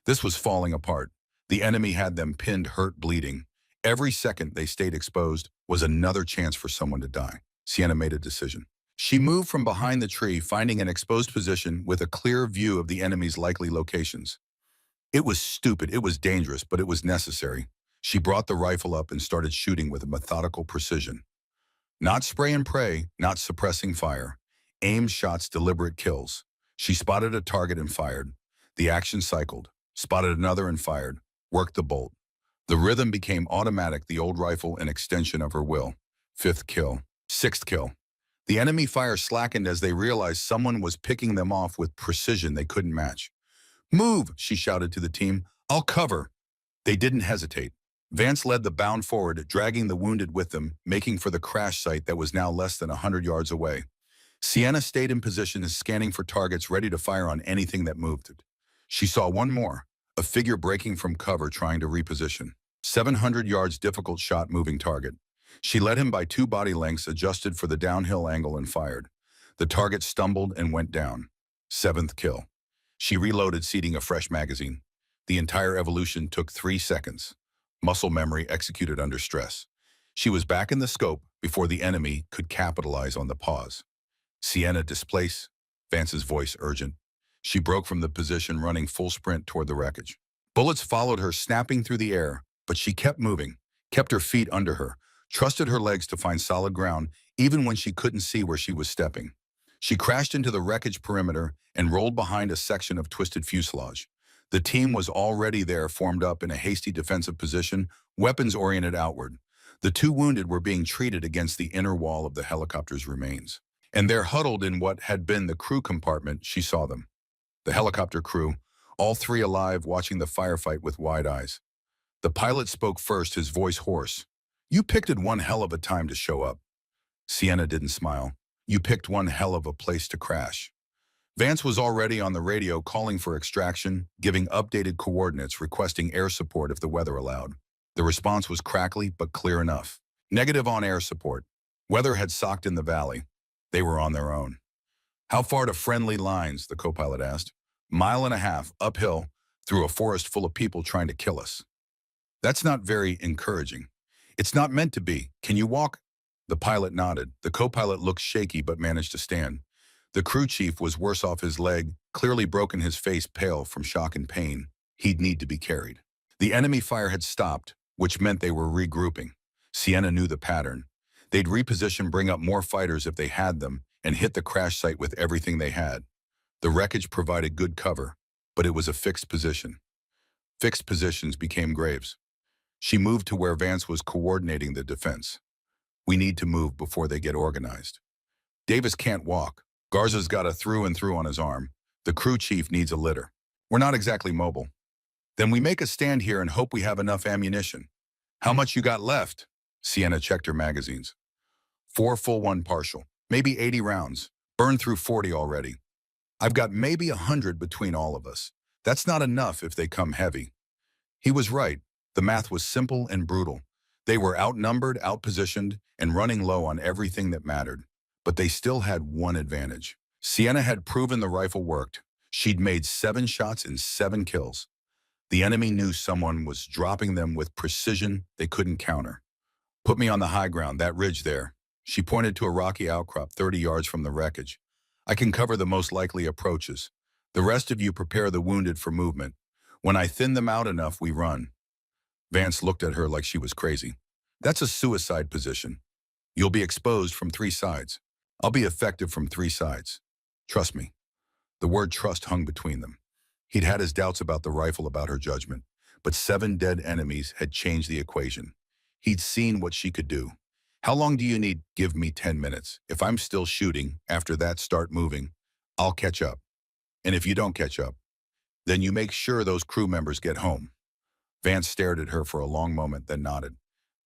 This was falling apart. The enemy had them pinned, hurt, bleeding. Every second they stayed exposed was another chance for someone to die. Sienna made a decision. She moved from behind the tree, finding an exposed position with a clear view of the enemy's likely locations. It was stupid, it was dangerous, but it was necessary. She brought the rifle up and started shooting with a methodical precision. Not spray and pray, not suppressing fire. Aimed shots, deliberate kills. She spotted a target and fired. The action cycled. Spotted another and fired. Worked the bolt. The rhythm became automatic, the old rifle an extension of her will. Fifth kill. Sixth kill. The enemy fire slackened as they realized someone was picking them off with precision they couldn't match. "Move," she shouted to the team. "I'll cover." They didn't hesitate. Vance led the bound forward, dragging the wounded with them, making for the crash site that was now less than 100 yards away. Sienna stayed in position, scanning for targets, ready to fire on anything that moved. She saw one more, a figure breaking from cover trying to reposition. 700 yards, difficult shot, moving target. She led him by 2 body lengths, adjusted for the downhill angle and fired. The target stumbled and went down. 7th kill. She reloaded, seating a fresh magazine. The entire evolution took 3 seconds. Muscle memory executed under stress. She was back in the scope before the enemy could capitalize on the pause. "Sienna, displace." Vance's voice urgent. She broke from the position, running full sprint toward the wreckage. Bullets followed her, snapping through the air, but she kept moving, kept her feet under her, trusted her legs to find solid ground, even when she couldn't see where she was stepping. She crashed into the wreckage perimeter and rolled behind a section of twisted fuselage. The team was already there, formed up in a hasty defensive position, weapons oriented outward. The 2 wounded were being treated against the inner wall of the helicopter's remains. And there, huddled in what had been the crew compartment, she saw them. The helicopter crew, all 3 alive, watching the firefight with wide eyes. The pilot spoke first, his voice hoarse. "You picked one hell of a time to show up." Sienna didn't smile. "You picked one hell of a place to crash." Vance was already on the radio, calling for extraction, giving updated coordinates, requesting air support if the weather allowed. The response was crackly but clear enough. Negative on air support. Weather had socked in the valley. They were on their own. "How far to friendly lines?" the co-pilot asked. "1.5 miles, uphill, through a forest full of people trying to kill us." "That's not very encouraging." "It's not meant to be. Can you walk?" The pilot nodded. The co-pilot looked shaky but managed to stand. The crew chief was worse off, his leg, clearly broken, his face pale from shock and pain. He'd need to be carried. The enemy fire had stopped, which meant they were regrouping. Sienna knew the pattern. They'd reposition, bring up more fighters if they had them, and hit the crash site with everything they had. The wreckage provided good cover, but it was a fixed position. Fixed positions became graves. She moved to where Vance was coordinating the defense. "We need to move before they get organized." "Davis can't walk. Garza's got a through and through on his arm. The crew chief needs a litter. We're not exactly mobile." "Then we make a stand here and hope we have enough ammunition." "How much you got left?" Sienna checked her magazines. 4 full, 1 partial. Maybe 80 rounds. Burned through 40 already. "I've got maybe 100 between all of us. That's not enough if they come heavy." He was right. The math was simple and brutal. They were outnumbered, outpositioned, and running low on everything that mattered. But they still had one advantage. Sienna had proven the rifle worked. She'd made 7 shots and 7 kills. The enemy knew someone was dropping them with precision they couldn't counter. "Put me on the high ground, that ridge there." She pointed to a rocky outcrop 30 yards from the wreckage. "I can cover the most likely approaches. The rest of you prepare the wounded for movement. When I thin them out enough, we run." Vance looked at her like she was crazy. "That's a suicide position. You'll be exposed from 3 sides. I'll be effective from 3 sides. Trust me." The word trust hung between them. He'd had his doubts about the rifle, about her judgment, but 7 dead enemies had changed the equation. He'd seen what she could do. "How long do you need?" "Give me 10 minutes. If I'm still shooting, after that start moving. I'll catch up. And if you don't catch up, then you make sure those crew members get home." Vance stared at her for a long moment, then nodded.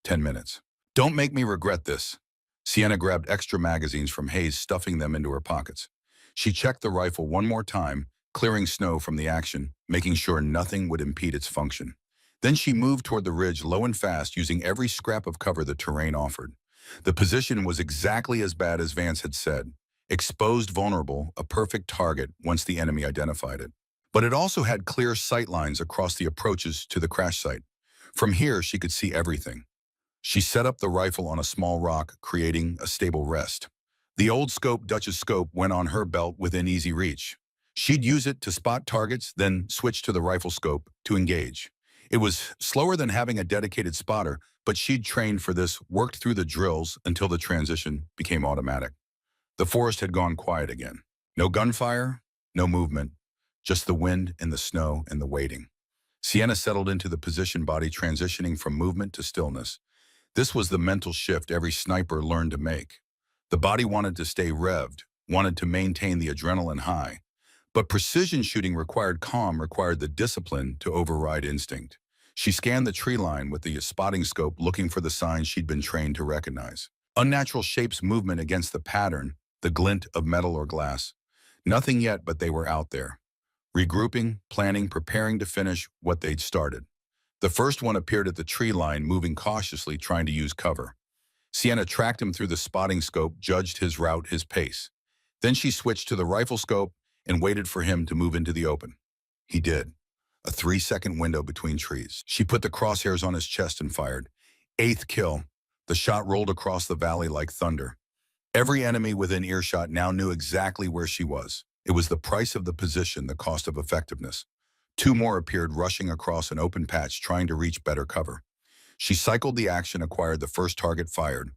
10 minutes. "Don't make me regret this." Sienna grabbed extra magazines from Hayes, stuffing them into her pockets. She checked the rifle one more time, clearing snow from the action, making sure nothing would impede its function. Then she moved toward the ridge, low and fast, using every scrap of cover the terrain offered. The position was exactly as bad as Vance had said. Exposed, vulnerable, a perfect target once the enemy identified it. But it also had clear sight lines across the approaches to the crash site. From here, she could see everything. She set up the rifle on a small rock, creating a stable rest. The old scope, Dutch's scope, went on her belt within easy reach. She'd use it to spot targets, then switch to the rifle scope to engage. It was slower than having a dedicated spotter, but she'd trained for this, worked through the drills until the transition became automatic. The forest had gone quiet again. No gunfire, no movement, just the wind and the snow and the waiting. Sienna settled into the position body, transitioning from movement to stillness. This was the mental shift every sniper learned to make. The body wanted to stay revved, wanted to maintain the adrenaline high. But precision shooting required calm, required the discipline to override instinct. She scanned the tree line with the spotting scope, looking for the signs she'd been trained to recognize. Unnatural shapes, movement against the pattern, the glint of metal or glass. Nothing yet, but they were out there. Regrouping, planning, preparing to finish what they'd started. The first one appeared at the tree line, moving cautiously, trying to use cover. Sienna tracked him through the spotting scope, judged his route, his pace. Then she switched to the rifle scope and waited for him to move into the open. He did. A 3-second window between trees. She put the crosshairs on his chest and fired. Eighth kill. The shot rolled across the valley like thunder. Every enemy within earshot now knew exactly where she was. It was the price of the position, the cost of effectiveness. Two more appeared, rushing across an open patch, trying to reach better cover. She cycled the action, acquired the first target, fired.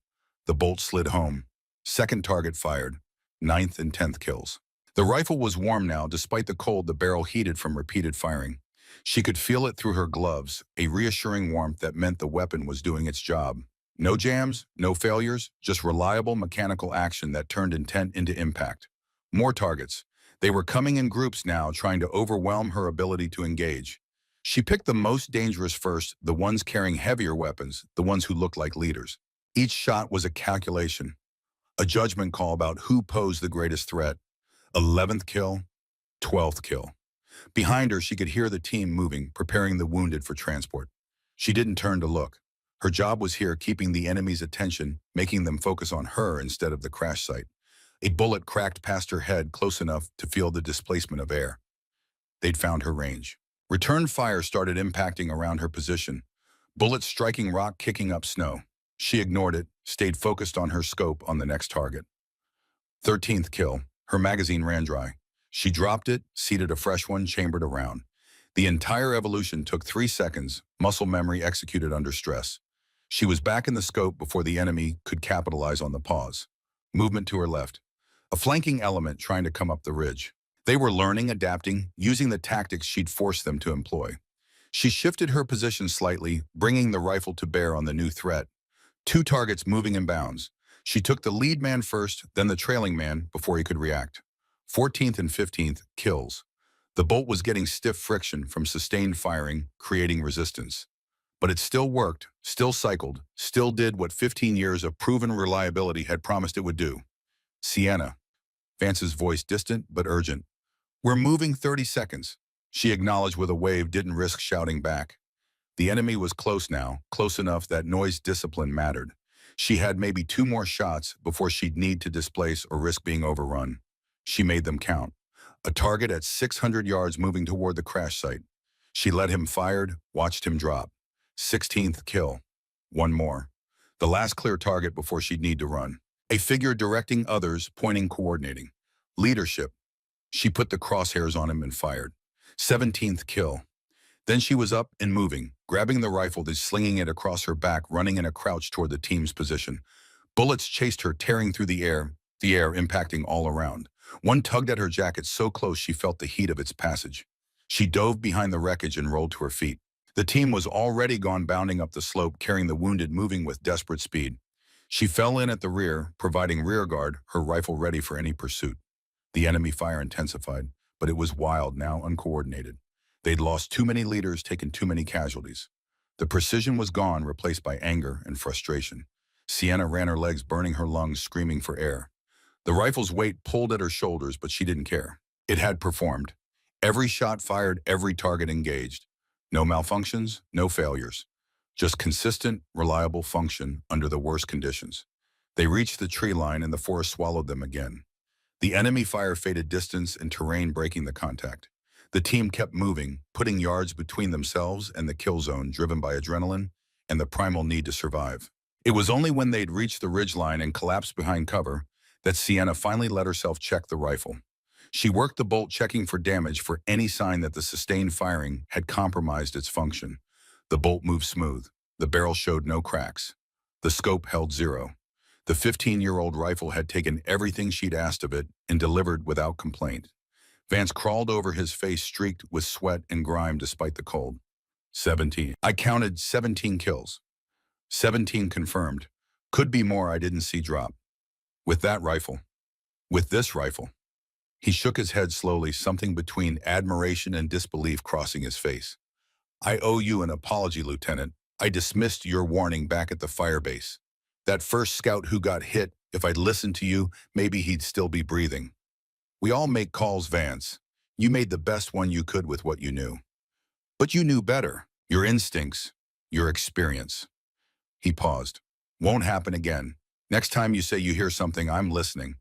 The bolt slid home. Second target fired. Ninth and 10th kills. The rifle was warm now, despite the cold, the barrel heated from repeated firing. She could feel it through her gloves, a reassuring warmth that meant the weapon was doing its job. No jams, no failures, just reliable mechanical action that turned intent into impact. More targets. They were coming in groups now, trying to overwhelm her ability to engage. She picked the most dangerous first, the ones carrying heavier weapons, the ones who looked like leaders. Each shot was a calculation, a judgment call about who posed the greatest threat. 11th kill, 12th kill. Behind her, she could hear the team moving, preparing the wounded for transport. She didn't turn to look. Her job was here, keeping the enemy's attention, making them focus on her instead of the crash site. A bullet cracked past her head, close enough to feel the displacement of air. They'd found her range. Return fire started impacting around her position. Bullets striking rock, kicking up snow. She ignored it, stayed focused on her scope on the next target. 13th kill. Her magazine ran dry. She dropped it, seated a fresh one, chambered a round. The entire evolution took 3 seconds, muscle memory executed under stress. She was back in the scope before the enemy could capitalize on the pause. Movement to her left. A flanking element trying to come up the ridge. They were learning, adapting, using the tactics she'd forced them to employ. She shifted her position slightly, bringing the rifle to bear on the new threat. 2 targets moving in bounds. She took the lead man first, then the trailing man before he could react. 14th and 15th kills. The bolt was getting stiff friction from sustained firing, creating resistance. But it still worked, still cycled, still did what 15 years of proven reliability had promised it would do. Sienna. Vance's voice distant but urgent. We're moving 30 seconds. She acknowledged with a wave, didn't risk shouting back. The enemy was close now, close enough that noise discipline mattered. She had maybe 2 more shots before she'd need to displace or risk being overrun. She made them count. A target at 600 yards moving toward the crash site. She let him fired, watched him drop. 16th kill. 1 more. The last clear target before she'd need to run. A figure directing others, pointing, coordinating. Leadership. She put the crosshairs on him and fired. 17th kill. Then she was up and moving, grabbing the rifle, then slinging it across her back, running in a crouch toward the team's position. Bullets chased her, tearing through the air impacting all around. One tugged at her jacket so close she felt the heat of its passage. She dove behind the wreckage and rolled to her feet. The team was already gone, bounding up the slope, carrying the wounded, moving with desperate speed. She fell in at the rear, providing rear guard, her rifle ready for any pursuit. The enemy fire intensified, but it was wild now, uncoordinated. They'd lost too many leaders, taken too many casualties. The precision was gone, replaced by anger and frustration. Sienna ran her legs, burning her lungs, screaming for air. The rifle's weight pulled at her shoulders, but she didn't care. It had performed. Every shot fired, every target engaged. No malfunctions, no failures. Just consistent, reliable function under the worst conditions. They reached the tree line and the forest swallowed them again. The enemy fire faded, distance and terrain breaking the contact. The team kept moving, putting yards between themselves and the kill zone, driven by adrenaline and the primal need to survive. It was only when they'd reached the ridgeline and collapsed behind cover that Sienna finally let herself check the rifle. She worked the bolt, checking for damage for any sign that the sustained firing had compromised its function. The bolt moved smooth. The barrel showed no cracks. The scope held zero. The 15-year-old rifle had taken everything she'd asked of it and delivered without complaint. Vance crawled over, his face streaked with sweat and grime despite the cold. 17. I counted 17 kills. 17 confirmed. Could be more, I didn't see drop. With that rifle. With this rifle. He shook his head slowly, something between admiration and disbelief crossing his face. I owe you an apology, Lieutenant. I dismissed your warning back at the firebase. That first scout who got hit, if I'd listened to you, maybe he'd still be breathing. We all make calls, Vance. You made the best one you could with what you knew. But you knew better. Your instincts, your experience. He paused. Won't happen again. Next time you say you hear something, I'm listening.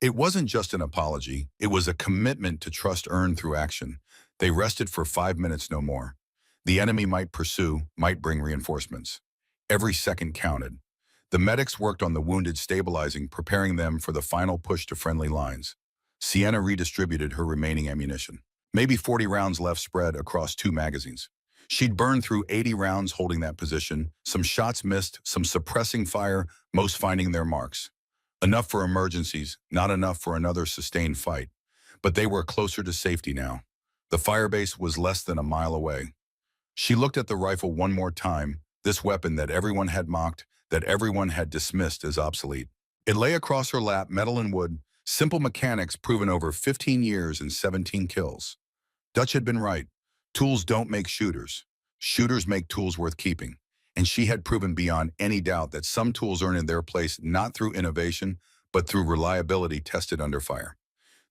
It wasn't just an apology. It was a commitment to trust earned through action. They rested for 5 minutes, no more. The enemy might pursue, might bring reinforcements. Every second counted. The medics worked on the wounded, stabilizing, preparing them for the final push to friendly lines. Sienna redistributed her remaining ammunition. Maybe 40 rounds left, spread across 2 magazines. She'd burned through 80 rounds holding that position. Some shots missed, some suppressing fire, most finding their marks. Enough for emergencies, not enough for another sustained fight. But they were closer to safety now. The firebase was less than a mile away. She looked at the rifle one more time, this weapon that everyone had mocked, that everyone had dismissed as obsolete. It lay across her lap, metal and wood, simple mechanics proven over 15 years and 17 kills. Dutch had been right. Tools don't make shooters. Shooters make tools worth keeping. And she had proven beyond any doubt that some tools earn in their place not through innovation, but through reliability tested under fire.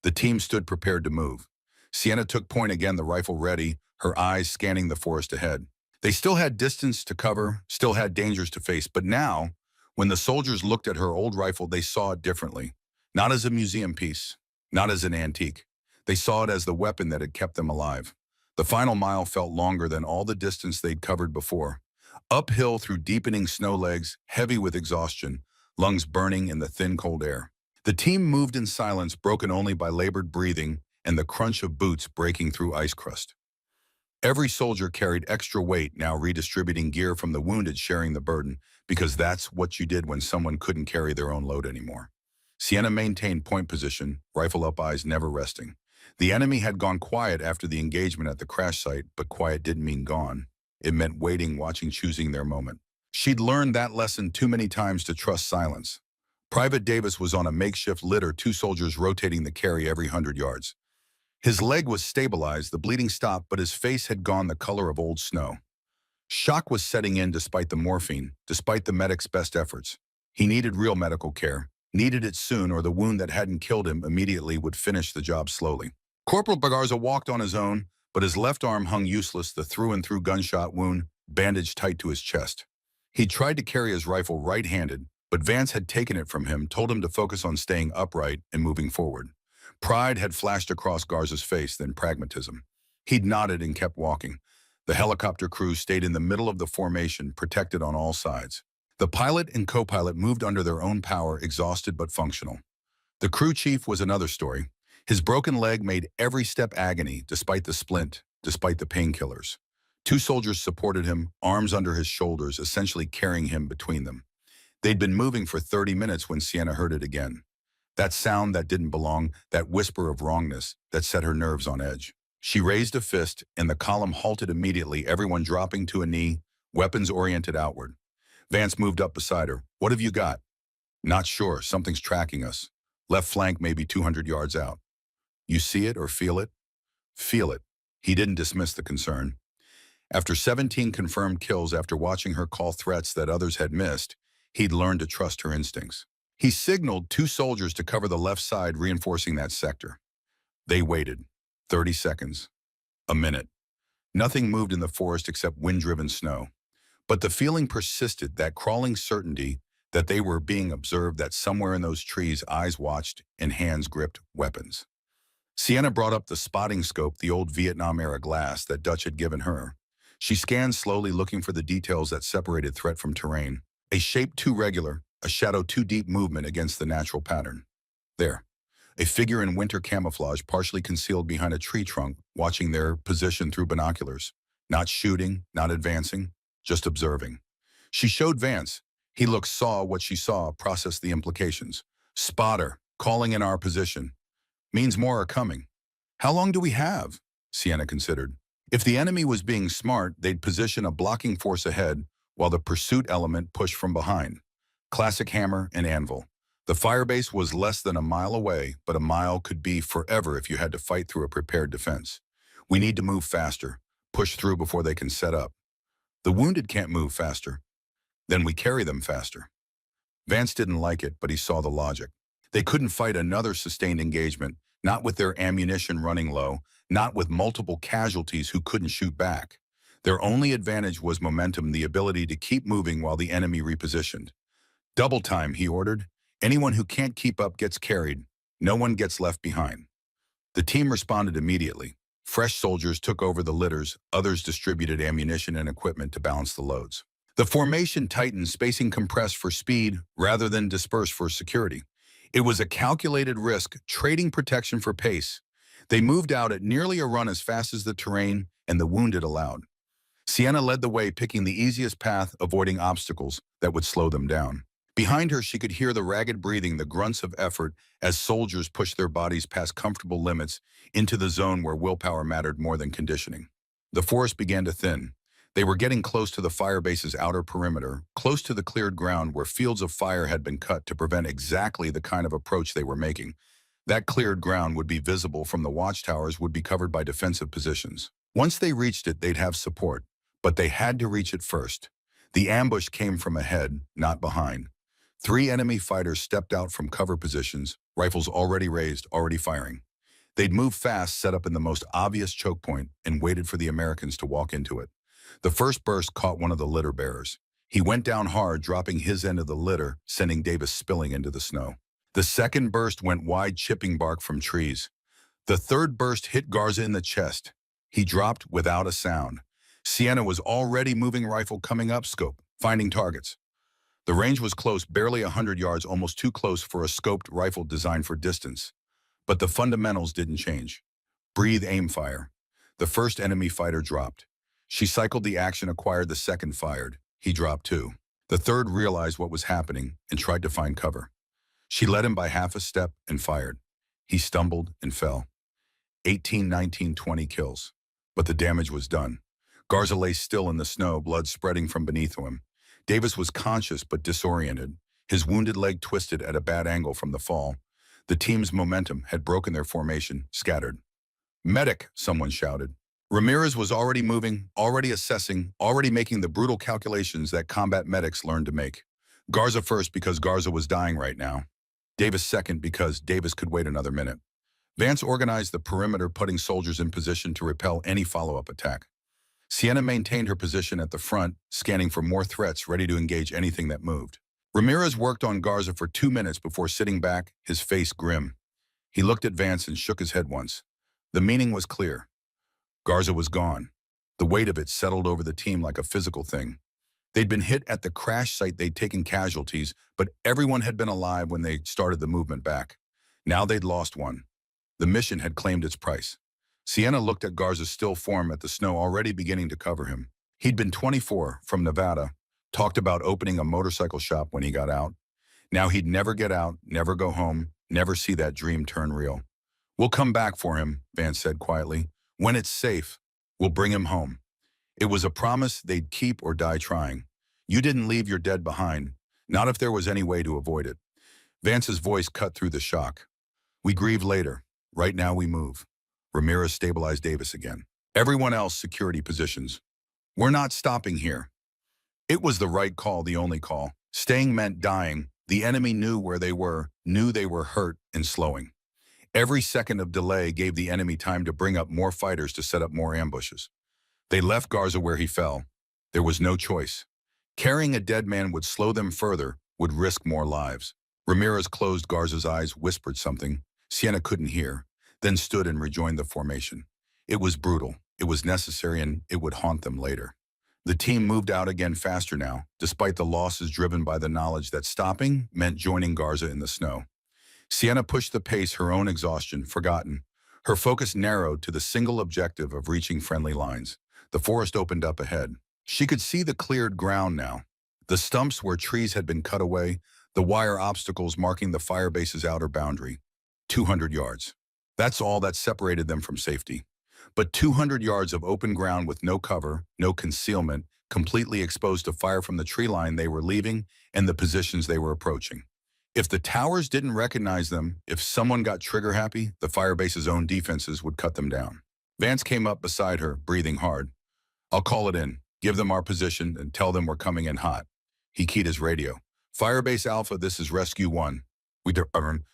The team stood prepared to move. Sienna took point again, the rifle ready, her eyes scanning the forest ahead. They still had distance to cover, still had dangers to face, but now, when the soldiers looked at her old rifle, they saw it differently. Not as a museum piece, not as an antique. They saw it as the weapon that had kept them alive. The final mile felt longer than all the distance they'd covered before. Uphill through deepening snow legs, heavy with exhaustion, lungs burning in the thin, cold air. The team moved in silence, broken only by labored breathing and the crunch of boots breaking through ice crust. Every soldier carried extra weight, now redistributing gear from the wounded, sharing the burden, because that's what you did when someone couldn't carry their own load anymore. Sienna maintained point position, rifle up, eyes never resting. The enemy had gone quiet after the engagement at the crash site, but quiet didn't mean gone. It meant waiting, watching, choosing their moment. She'd learned that lesson too many times to trust silence. Private Davis was on a makeshift litter, 2 soldiers rotating the carry every 100 yards. His leg was stabilized, the bleeding stopped, but his face had gone the color of old snow. Shock was setting in despite the morphine, despite the medic's best efforts. He needed real medical care, needed it soon, or the wound that hadn't killed him immediately would finish the job slowly. Corporal Bagarza walked on his own, but his left arm hung useless, the through-and-through gunshot wound bandaged tight to his chest. He tried to carry his rifle right-handed, but Vance had taken it from him, told him to focus on staying upright and moving forward. Pride had flashed across Garza's face, then pragmatism. He'd nodded and kept walking. The helicopter crew stayed in the middle of the formation, protected on all sides. The pilot and co-pilot moved under their own power, exhausted but functional. The crew chief was another story. His broken leg made every step agony, despite the splint, despite the painkillers. 2 soldiers supported him, arms under his shoulders, essentially carrying him between them. They'd been moving for 30 minutes when Sienna heard it again. That sound that didn't belong, that whisper of wrongness that set her nerves on edge. She raised a fist, and the column halted immediately, everyone dropping to a knee, weapons oriented outward. Vance moved up beside her. What have you got? Not sure. Something's tracking us. Left flank, maybe 200 yards out. You see it or feel it? Feel it. He didn't dismiss the concern. After 17 confirmed kills, after watching her call threats that others had missed, he'd learned to trust her instincts. He signaled 2 soldiers to cover the left side, reinforcing that sector. They waited. 30 seconds. A minute. Nothing moved in the forest except wind-driven snow. But the feeling persisted, that crawling certainty that they were being observed, that somewhere in those trees eyes watched and hands gripped weapons. Sienna brought up the spotting scope, the old Vietnam-era glass that Dutch had given her. She scanned slowly, looking for the details that separated threat from terrain. A shape too regular, a shadow too deep, movement against the natural pattern. There. a figure in winter camouflage partially concealed behind a tree trunk, watching their position through binoculars. Not shooting, not advancing, just observing. She showed Vance. He looked, saw what she saw, processed the implications. Spotter, calling in our position. Means more are coming. How long do we have? Sienna considered. If the enemy was being smart, they'd position a blocking force ahead while the pursuit element pushed from behind. Classic hammer and anvil. The firebase was less than a mile away, but a mile could be forever if you had to fight through a prepared defense. We need to move faster, push through before they can set up. The wounded can't move faster. Then we carry them faster. Vance didn't like it, but he saw the logic. They couldn't fight another sustained engagement, not with their ammunition running low, not with multiple casualties who couldn't shoot back. Their only advantage was momentum, the ability to keep moving while the enemy repositioned. Double time, he ordered. Anyone who can't keep up gets carried. No one gets left behind. The team responded immediately. Fresh soldiers took over the litters, others distributed ammunition and equipment to balance the loads. The formation tightened, spacing compressed for speed rather than dispersed for security. It was a calculated risk, trading protection for pace. They moved out at nearly a run as fast as the terrain and the wounded allowed. Sienna led the way, picking the easiest path, avoiding obstacles that would slow them down. Behind her, she could hear the ragged breathing, the grunts of effort as soldiers pushed their bodies past comfortable limits into the zone where willpower mattered more than conditioning. The forest began to thin. They were getting close to the firebase's outer perimeter, close to the cleared ground where fields of fire had been cut to prevent exactly the kind of approach they were making. That cleared ground would be visible from the watchtowers, would be covered by defensive positions. Once they reached it, they'd have support, but they had to reach it first. The ambush came from ahead, not behind. 3 enemy fighters stepped out from cover positions, rifles already raised, already firing. They'd moved fast, set up in the most obvious choke point, and waited for the Americans to walk into it. The first burst caught one of the litter bearers. He went down hard, dropping his end of the litter, sending Davis spilling into the snow. The second burst went wide, chipping bark from trees. The third burst hit Garza in the chest. He dropped without a sound. Sienna was already moving rifle, coming up scope, finding targets. The range was close, barely 100 yards, almost too close for a scoped rifle designed for distance. But the fundamentals didn't change. Breathe, aim, fire. The first enemy fighter dropped. She cycled the action, acquired, the second fired. He dropped too. The third realized what was happening and tried to find cover. She led him by half a step and fired. He stumbled and fell. 18, 19, 20 kills. But the damage was done. Garza lay still in the snow, blood spreading from beneath him. Davis was conscious but disoriented. His wounded leg twisted at a bad angle from the fall. The team's momentum had broken their formation, scattered. "Medic," someone shouted. Ramirez was already moving, already assessing, already making the brutal calculations that combat medics learned to make. Garza first because Garza was dying right now. Davis second because Davis could wait another minute. Vance organized the perimeter, putting soldiers in position to repel any follow-up attack. Sienna maintained her position at the front, scanning for more threats, ready to engage anything that moved. Ramirez worked on Garza for 2 minutes before sitting back, his face grim. He looked at Vance and shook his head once. The meaning was clear. Garza was gone. The weight of it settled over the team like a physical thing. They'd been hit at the crash site, they'd taken casualties, but everyone had been alive when they started the movement back. Now they'd lost one. The mission had claimed its price. Sienna looked at Garza's still form, at the snow already beginning to cover him. He'd been 24, from Nevada, talked about opening a motorcycle shop when he got out. Now he'd never get out, never go home, never see that dream turn real. "We'll come back for him," Vance said quietly. "When it's safe, we'll bring him home." It was a promise they'd keep or die trying. You didn't leave your dead behind, not if there was any way to avoid it. Vance's voice cut through the shock. "We grieve later. Right now we move." Ramirez stabilized Davis again. "Everyone else, security positions. We're not stopping here." It was the right call, the only call. Staying meant dying. The enemy knew where they were, knew they were hurt and slowing. Every second of delay gave the enemy time to bring up more fighters to set up more ambushes. They left Garza where he fell. There was no choice. Carrying a dead man would slow them further, would risk more lives. Ramirez closed Garza's eyes, whispered something. Sienna couldn't hear, then stood and rejoined the formation. It was brutal, it was necessary, and it would haunt them later. The team moved out again faster now, despite the losses driven by the knowledge that stopping meant joining Garza in the snow. Sienna pushed the pace, her own exhaustion forgotten. Her focus narrowed to the single objective of reaching friendly lines. The forest opened up ahead. She could see the cleared ground now. The stumps where trees had been cut away, the wire obstacles marking the firebase's outer boundary. 200 yards. That's all that separated them from safety. But 200 yards of open ground with no cover, no concealment, completely exposed to fire from the tree line they were leaving and the positions they were approaching. If the towers didn't recognize them, if someone got trigger happy, the firebase's own defenses would cut them down. Vance came up beside her, breathing hard. I'll call it in, give them our position, and tell them we're coming in hot. He keyed his radio. Firebase Alpha, this is Rescue 1. We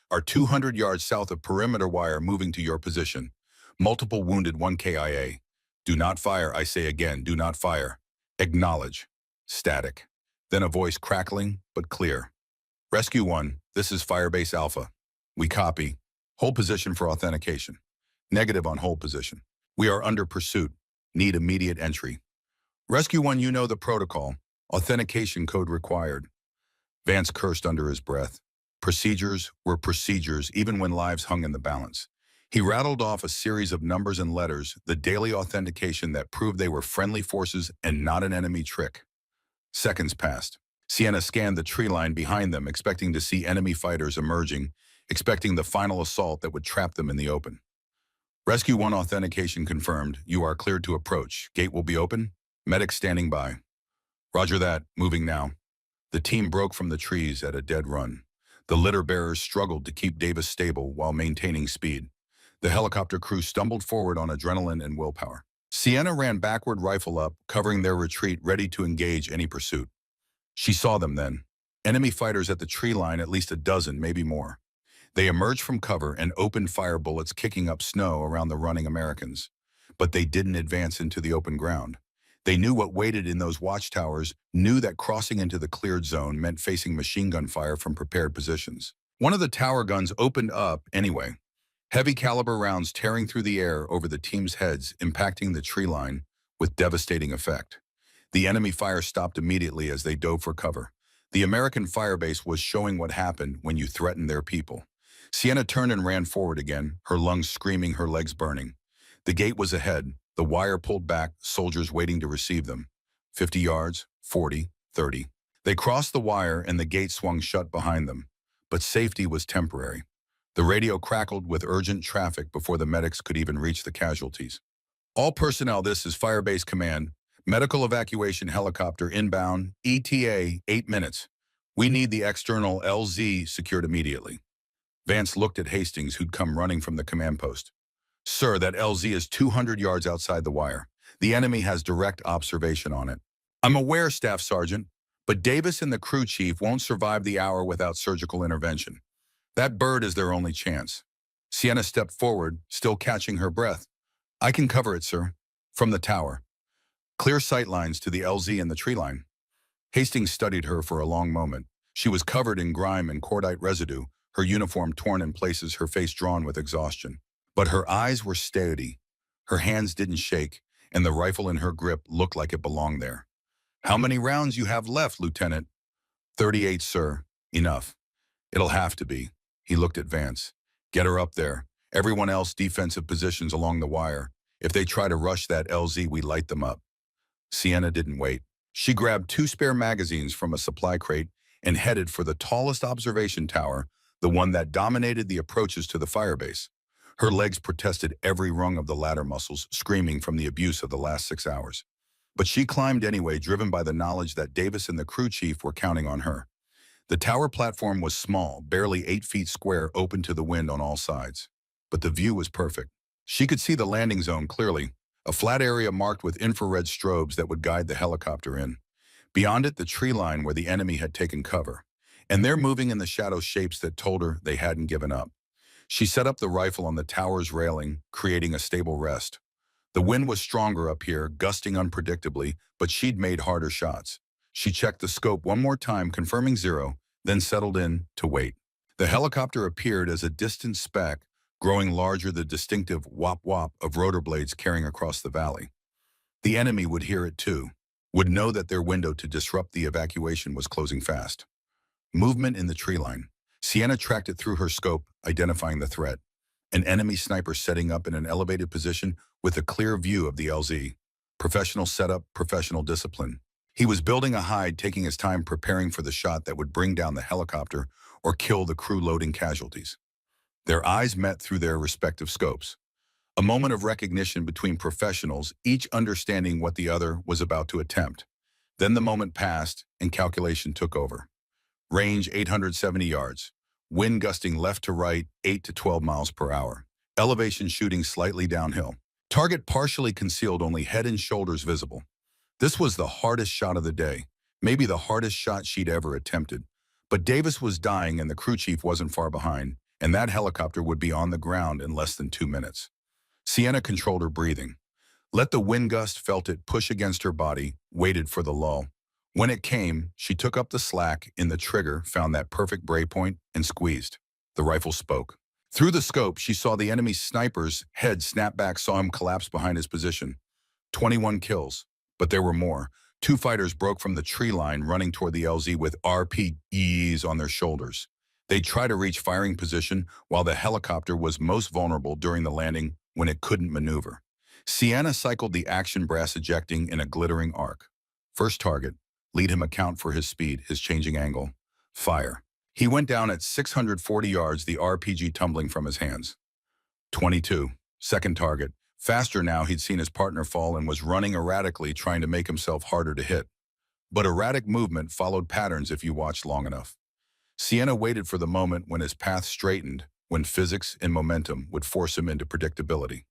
are 200 yards south of perimeter wire moving to your position. Multiple wounded, 1 KIA. Do not fire, I say again, do not fire. Acknowledge. Static. Then a voice crackling, but clear. Rescue 1, this is Firebase Alpha. We copy. Hold position for authentication. Negative on hold position. We are under pursuit. Need immediate entry. Rescue 1, you know the protocol. Authentication code required. Vance cursed under his breath. Procedures were procedures, even when lives hung in the balance. He rattled off a series of numbers and letters, the daily authentication that proved they were friendly forces and not an enemy trick. Seconds passed. Sienna scanned the tree line behind them, expecting to see enemy fighters emerging, expecting the final assault that would trap them in the open. Rescue 1 authentication confirmed. You are cleared to approach. Gate will be open. Medic standing by. Roger that. Moving now. The team broke from the trees at a dead run. The litter bearers struggled to keep Davis stable while maintaining speed. The helicopter crew stumbled forward on adrenaline and willpower. Sienna ran backward, rifle up, covering their retreat, ready to engage any pursuit. She saw them then. Enemy fighters at the tree line, at least a dozen, maybe more. They emerged from cover and opened fire, bullets kicking up snow around the running Americans. But they didn't advance into the open ground. They knew what waited in those watchtowers, knew that crossing into the cleared zone meant facing machine gun fire from prepared positions. One of the tower guns opened up anyway. Heavy caliber rounds tearing through the air over the team's heads, impacting the tree line with devastating effect. The enemy fire stopped immediately as they dove for cover. The American firebase was showing what happened when you threaten their people. Sienna turned and ran forward again, her lungs screaming, her legs burning. The gate was ahead, the wire pulled back, soldiers waiting to receive them. 50 yards, 40, 30. They crossed the wire and the gate swung shut behind them. But safety was temporary. The radio crackled with urgent traffic before the medics could even reach the casualties. All personnel, this is Firebase Command. Medical evacuation helicopter inbound, ETA, 8 minutes. We need the external LZ secured immediately. Vance looked at Hastings, who'd come running from the command post. Sir, that LZ is 200 yards outside the wire. The enemy has direct observation on it. I'm aware, Staff Sergeant, but Davis and the crew chief won't survive the hour without surgical intervention. That bird is their only chance. Sienna stepped forward, still catching her breath. I can cover it, sir. From the tower. Clear sight lines to the LZ and the tree line. Hastings studied her for a long moment. She was covered in grime and cordite residue, her uniform torn in places, her face drawn with exhaustion. But her eyes were steady. Her hands didn't shake, and the rifle in her grip looked like it belonged there. How many rounds you have left, Lieutenant? 38, sir. Enough. It'll have to be. He looked at Vance. Get her up there. Everyone else defensive positions along the wire. If they try to rush that LZ, we light them up. Sienna didn't wait. She grabbed 2 spare magazines from a supply crate and headed for the tallest observation tower, the one that dominated the approaches to the firebase. Her legs protested every rung of the ladder muscles, screaming from the abuse of the last 6 hours. But she climbed anyway, driven by the knowledge that Davis and the crew chief were counting on her. The tower platform was small, barely 8 feet square, open to the wind on all sides. But the view was perfect. She could see the landing zone clearly, a flat area marked with infrared strobes that would guide the helicopter in. Beyond it, the tree line where the enemy had taken cover. And they're moving in the shadow shapes that told her they hadn't given up. She set up the rifle on the tower's railing, creating a stable rest. The wind was stronger up here, gusting unpredictably, but she'd made harder shots. She checked the scope one more time, confirming 0, then settled in to wait. The helicopter appeared as a distant speck, growing larger, the distinctive whop-whop of rotor blades carrying across the valley. The enemy would hear it too, would know that their window to disrupt the evacuation was closing fast. Movement in the tree line. Sienna tracked it through her scope, identifying the threat. An enemy sniper setting up in an elevated position with a clear view of the LZ. Professional setup, professional discipline. He was building a hide, taking his time preparing for the shot that would bring down the helicopter or kill the crew loading casualties. Their eyes met through their respective scopes. A moment of recognition between professionals, each understanding what the other was about to attempt. Then the moment passed and calculation took over. Range 870 yards. Wind gusting left to right 8 to 12 miles per hour. Elevation shooting slightly downhill. Target partially concealed, only head and shoulders visible. This was the hardest shot of the day, maybe the hardest shot she'd ever attempted. But Davis was dying and the crew chief wasn't far behind, and that helicopter would be on the ground in less than 2 minutes. Sienna controlled her breathing. Let the wind gust, felt it push against her body, waited for the lull. When it came, she took up the slack in the trigger, found that perfect break point, and squeezed. The rifle spoke. Through the scope, she saw the enemy sniper's head snap back, saw him collapse behind his position. 21 kills. But there were more. Two fighters broke from the tree line, running toward the LZ with RPGs on their shoulders. They'd try to reach firing position while the helicopter was most vulnerable during the landing when it couldn't maneuver. Sienna cycled the action brass, ejecting in a glittering arc. First target. Lead him account for his speed, his changing angle. Fire. He went down at 640 yards, the RPG tumbling from his hands. 22. Second target. Faster now, he'd seen his partner fall and was running erratically, trying to make himself harder to hit. But erratic movement followed patterns if you watched long enough. Sienna waited for the moment when his path straightened, when physics and momentum would force him into predictability.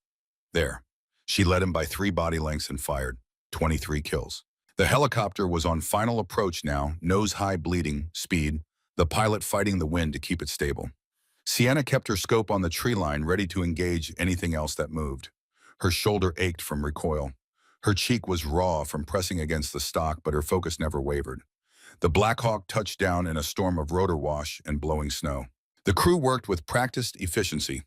There. She led him by 3 body lengths and fired. 23 kills. The helicopter was on final approach now, nose-high bleeding, speed, the pilot fighting the wind to keep it stable. Sienna kept her scope on the tree line, ready to engage anything else that moved. Her shoulder ached from recoil. Her cheek was raw from pressing against the stock, but her focus never wavered. The Black Hawk touched down in a storm of rotor wash and blowing snow. The crew worked with practiced efficiency,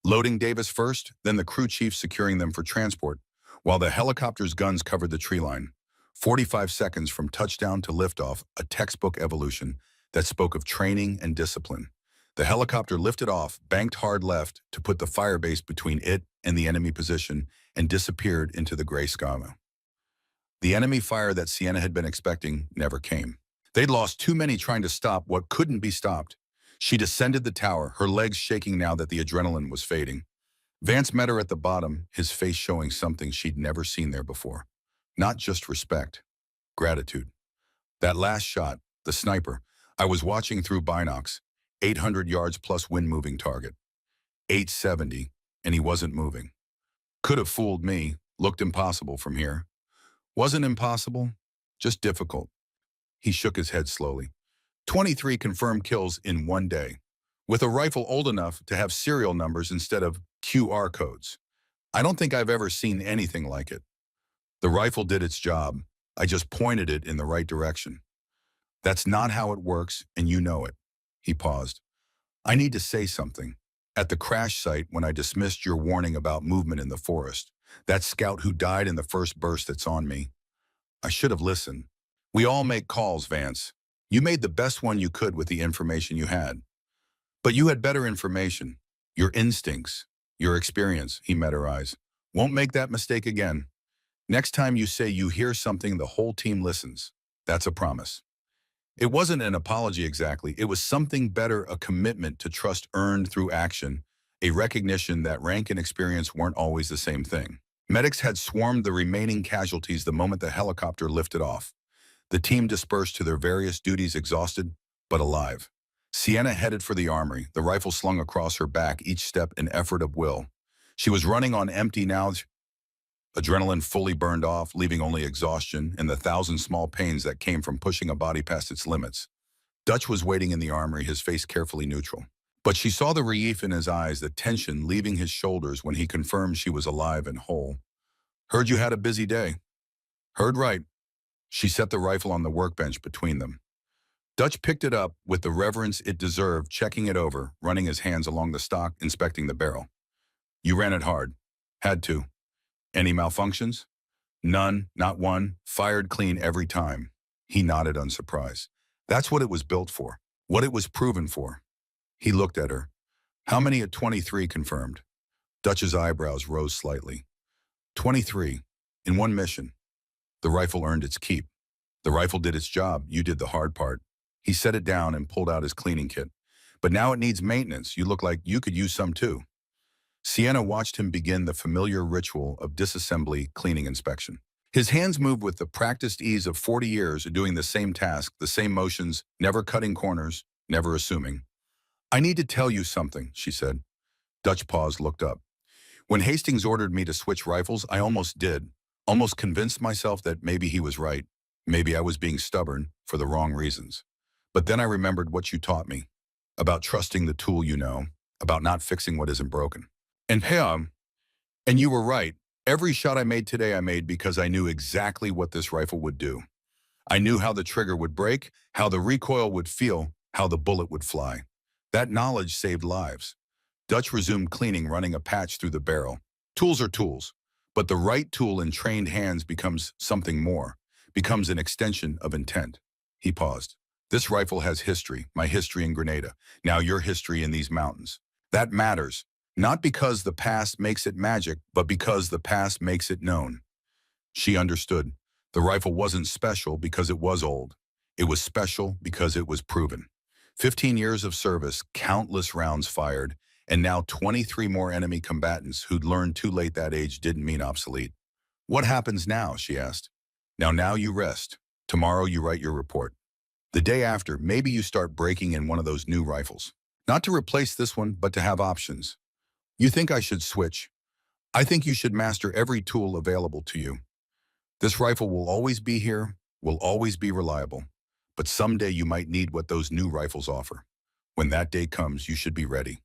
loading Davis first, then the crew chief securing them for transport, while the helicopter's guns covered the tree line. 45 seconds from touchdown to liftoff, a textbook evolution that spoke of training and discipline. The helicopter lifted off, banked hard left to put the firebase between it and the enemy position, and disappeared into the gray sky. The enemy fire that Sienna had been expecting never came. They'd lost too many trying to stop what couldn't be stopped. She descended the tower, her legs shaking now that the adrenaline was fading. Vance met her at the bottom, his face showing something she'd never seen there before. Not just respect, gratitude. That last shot, the sniper, I was watching through binocs, 800 yards plus wind-moving target. 870, and he wasn't moving. Could have fooled me, looked impossible from here. Wasn't impossible, just difficult. He shook his head slowly. 23 confirmed kills in one day, with a rifle old enough to have serial numbers instead of QR codes. I don't think I've ever seen anything like it. The rifle did its job. I just pointed it in the right direction. That's not how it works, and you know it. He paused. I need to say something. At the crash site, when I dismissed your warning about movement in the forest, that scout who died in the first burst that's on me, I should have listened. We all make calls, Vance. You made the best one you could with the information you had. But you had better information. Your instincts, your experience, he met her eyes. Won't make that mistake again. Next time you say you hear something, the whole team listens. That's a promise. It wasn't an apology exactly. It was something better, a commitment to trust earned through action, a recognition that rank and experience weren't always the same thing. Medics had swarmed the remaining casualties the moment the helicopter lifted off. The team dispersed to their various duties, exhausted but alive. Sienna headed for the armory, the rifle slung across her back, each step an effort of will. She was running on empty now, adrenaline fully burned off, leaving only exhaustion and the thousand small pains that came from pushing a body past its limits. Dutch was waiting in the armory, his face carefully neutral. But she saw the relief in his eyes, the tension leaving his shoulders when he confirmed she was alive and whole. Heard you had a busy day. Heard right. She set the rifle on the workbench between them. Dutch picked it up with the reverence it deserved, checking it over, running his hands along the stock, inspecting the barrel. You ran it hard. Had to. Any malfunctions? None, not one. Fired clean every time. He nodded unsurprised. That's what it was built for. What it was proven for. He looked at her. How many at 23 confirmed? Dutch's eyebrows rose slightly. 23. In one mission. The rifle earned its keep. The rifle did its job. You did the hard part. He set it down and pulled out his cleaning kit. But now it needs maintenance. You look like you could use some too. Sienna watched him begin the familiar ritual of disassembly cleaning inspection. His hands moved with the practiced ease of 40 years of doing the same task, the same motions, never cutting corners, never assuming. I need to tell you something, she said. Dutch paused, looked up. When Hastings ordered me to switch rifles, I almost did. Almost convinced myself that maybe he was right. Maybe I was being stubborn for the wrong reasons. But then I remembered what you taught me. About trusting the tool you know. About not fixing what isn't broken. And you were right. Every shot I made today I made because I knew exactly what this rifle would do. I knew how the trigger would break, how the recoil would feel, how the bullet would fly. That knowledge saved lives. Dutch resumed cleaning, running a patch through the barrel. Tools are tools, but the right tool in trained hands becomes something more, becomes an extension of intent. He paused. This rifle has history, my history in Grenada, now your history in these mountains. That matters, not because the past makes it magic, but because the past makes it known. She understood. The rifle wasn't special because it was old. It was special because it was proven. 15 years of service, countless rounds fired, and now 23 more enemy combatants who'd learned too late that age didn't mean obsolete. What happens now, she asked. Now you rest. Tomorrow you write your report. The day after, maybe you start breaking in one of those new rifles. Not to replace this one, but to have options. You think I should switch? I think you should master every tool available to you. This rifle will always be here, will always be reliable. But someday you might need what those new rifles offer. When that day comes, you should be ready.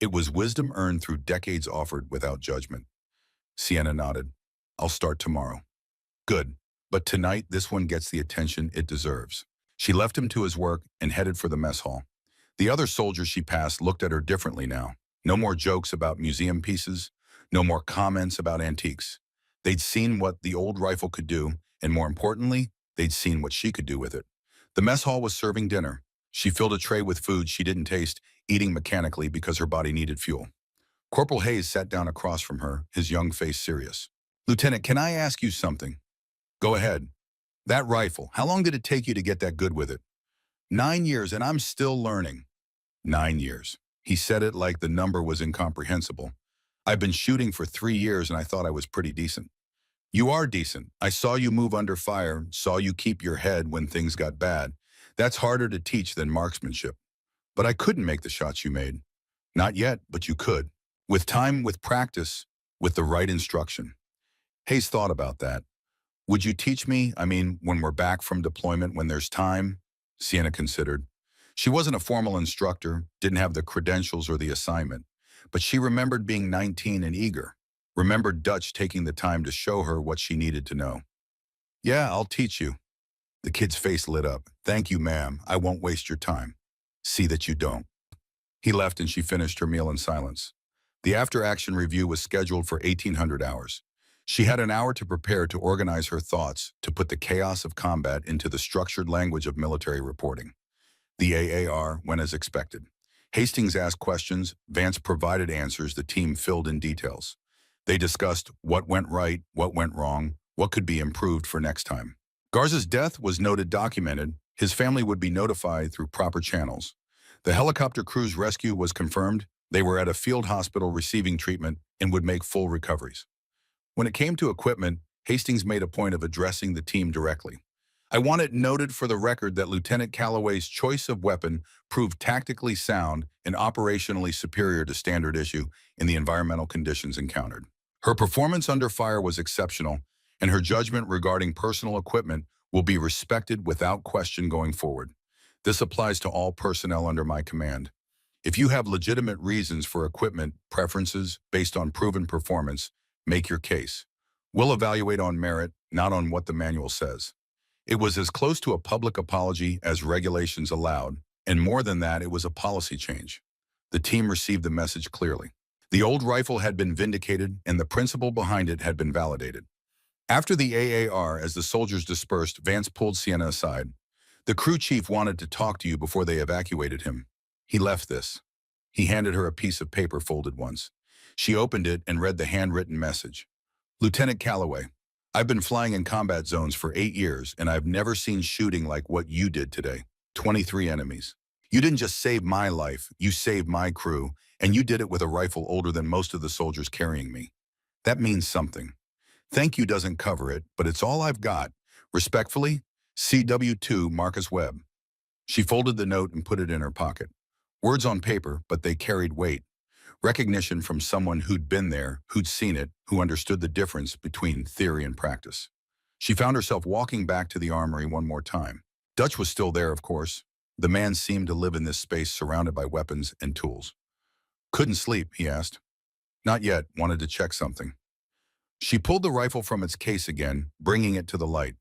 It was wisdom earned through decades offered without judgment. Sienna nodded. I'll start tomorrow. Good. But tonight, this one gets the attention it deserves. She left him to his work and headed for the mess hall. The other soldiers she passed looked at her differently now. No more jokes about museum pieces. No more comments about antiques. They'd seen what the old rifle could do, and more importantly, they'd seen what she could do with it. The mess hall was serving dinner. She filled a tray with food she didn't taste, eating mechanically because her body needed fuel. Corporal Hayes sat down across from her, his young face serious. Lieutenant, can I ask you something? Go ahead. That rifle, how long did it take you to get that good with it? 9 years, and I'm still learning. 9 years. He said it like the number was incomprehensible. I've been shooting for 3 years and I thought I was pretty decent. You are decent. I saw you move under fire, saw you keep your head when things got bad. That's harder to teach than marksmanship. But I couldn't make the shots you made. Not yet, but you could. With time, with practice, with the right instruction. Hayes thought about that. Would you teach me, when we're back from deployment, when there's time? Sienna considered. She wasn't a formal instructor, didn't have the credentials or the assignment, but she remembered being 19 and eager, remembered Dutch taking the time to show her what she needed to know. Yeah, I'll teach you. The kid's face lit up. Thank you, ma'am. I won't waste your time. See that you don't. He left and she finished her meal in silence. The after-action review was scheduled for 1800 hours. She had an hour to prepare, to organize her thoughts, to put the chaos of combat into the structured language of military reporting. The AAR went as expected. Hastings asked questions, Vance provided answers, the team filled in details. They discussed what went right, what went wrong, what could be improved for next time. Garza's death was noted, documented. His family would be notified through proper channels. The helicopter crew's rescue was confirmed. They were at a field hospital receiving treatment and would make full recoveries. When it came to equipment, Hastings made a point of addressing the team directly. I want it noted for the record that Lieutenant Calloway's choice of weapon proved tactically sound and operationally superior to standard issue in the environmental conditions encountered. Her performance under fire was exceptional, and her judgment regarding personal equipment will be respected without question going forward. This applies to all personnel under my command. If you have legitimate reasons for equipment preferences based on proven performance, make your case. We'll evaluate on merit, not on what the manual says. It was as close to a public apology as regulations allowed, and more than that, it was a policy change. The team received the message clearly. The old rifle had been vindicated, and the principle behind it had been validated. After the AAR, as the soldiers dispersed, Vance pulled Sienna aside. The crew chief wanted to talk to you before they evacuated him. He left this. He handed her a piece of paper folded once. She opened it and read the handwritten message. Lieutenant Calloway, I've been flying in combat zones for 8 years, and I've never seen shooting like what you did today. 23 enemies. You didn't just save my life, you saved my crew, and you did it with a rifle older than most of the soldiers carrying me. That means something. Thank you doesn't cover it, but it's all I've got. Respectfully, CW2 Marcus Webb. She folded the note and put it in her pocket. Words on paper, but they carried weight. Recognition from someone who'd been there, who'd seen it, who understood the difference between theory and practice. She found herself walking back to the armory one more time. Dutch was still there, of course. The man seemed to live in this space surrounded by weapons and tools. Couldn't sleep, he asked. Not yet, wanted to check something. She pulled the rifle from its case again, bringing it to the light.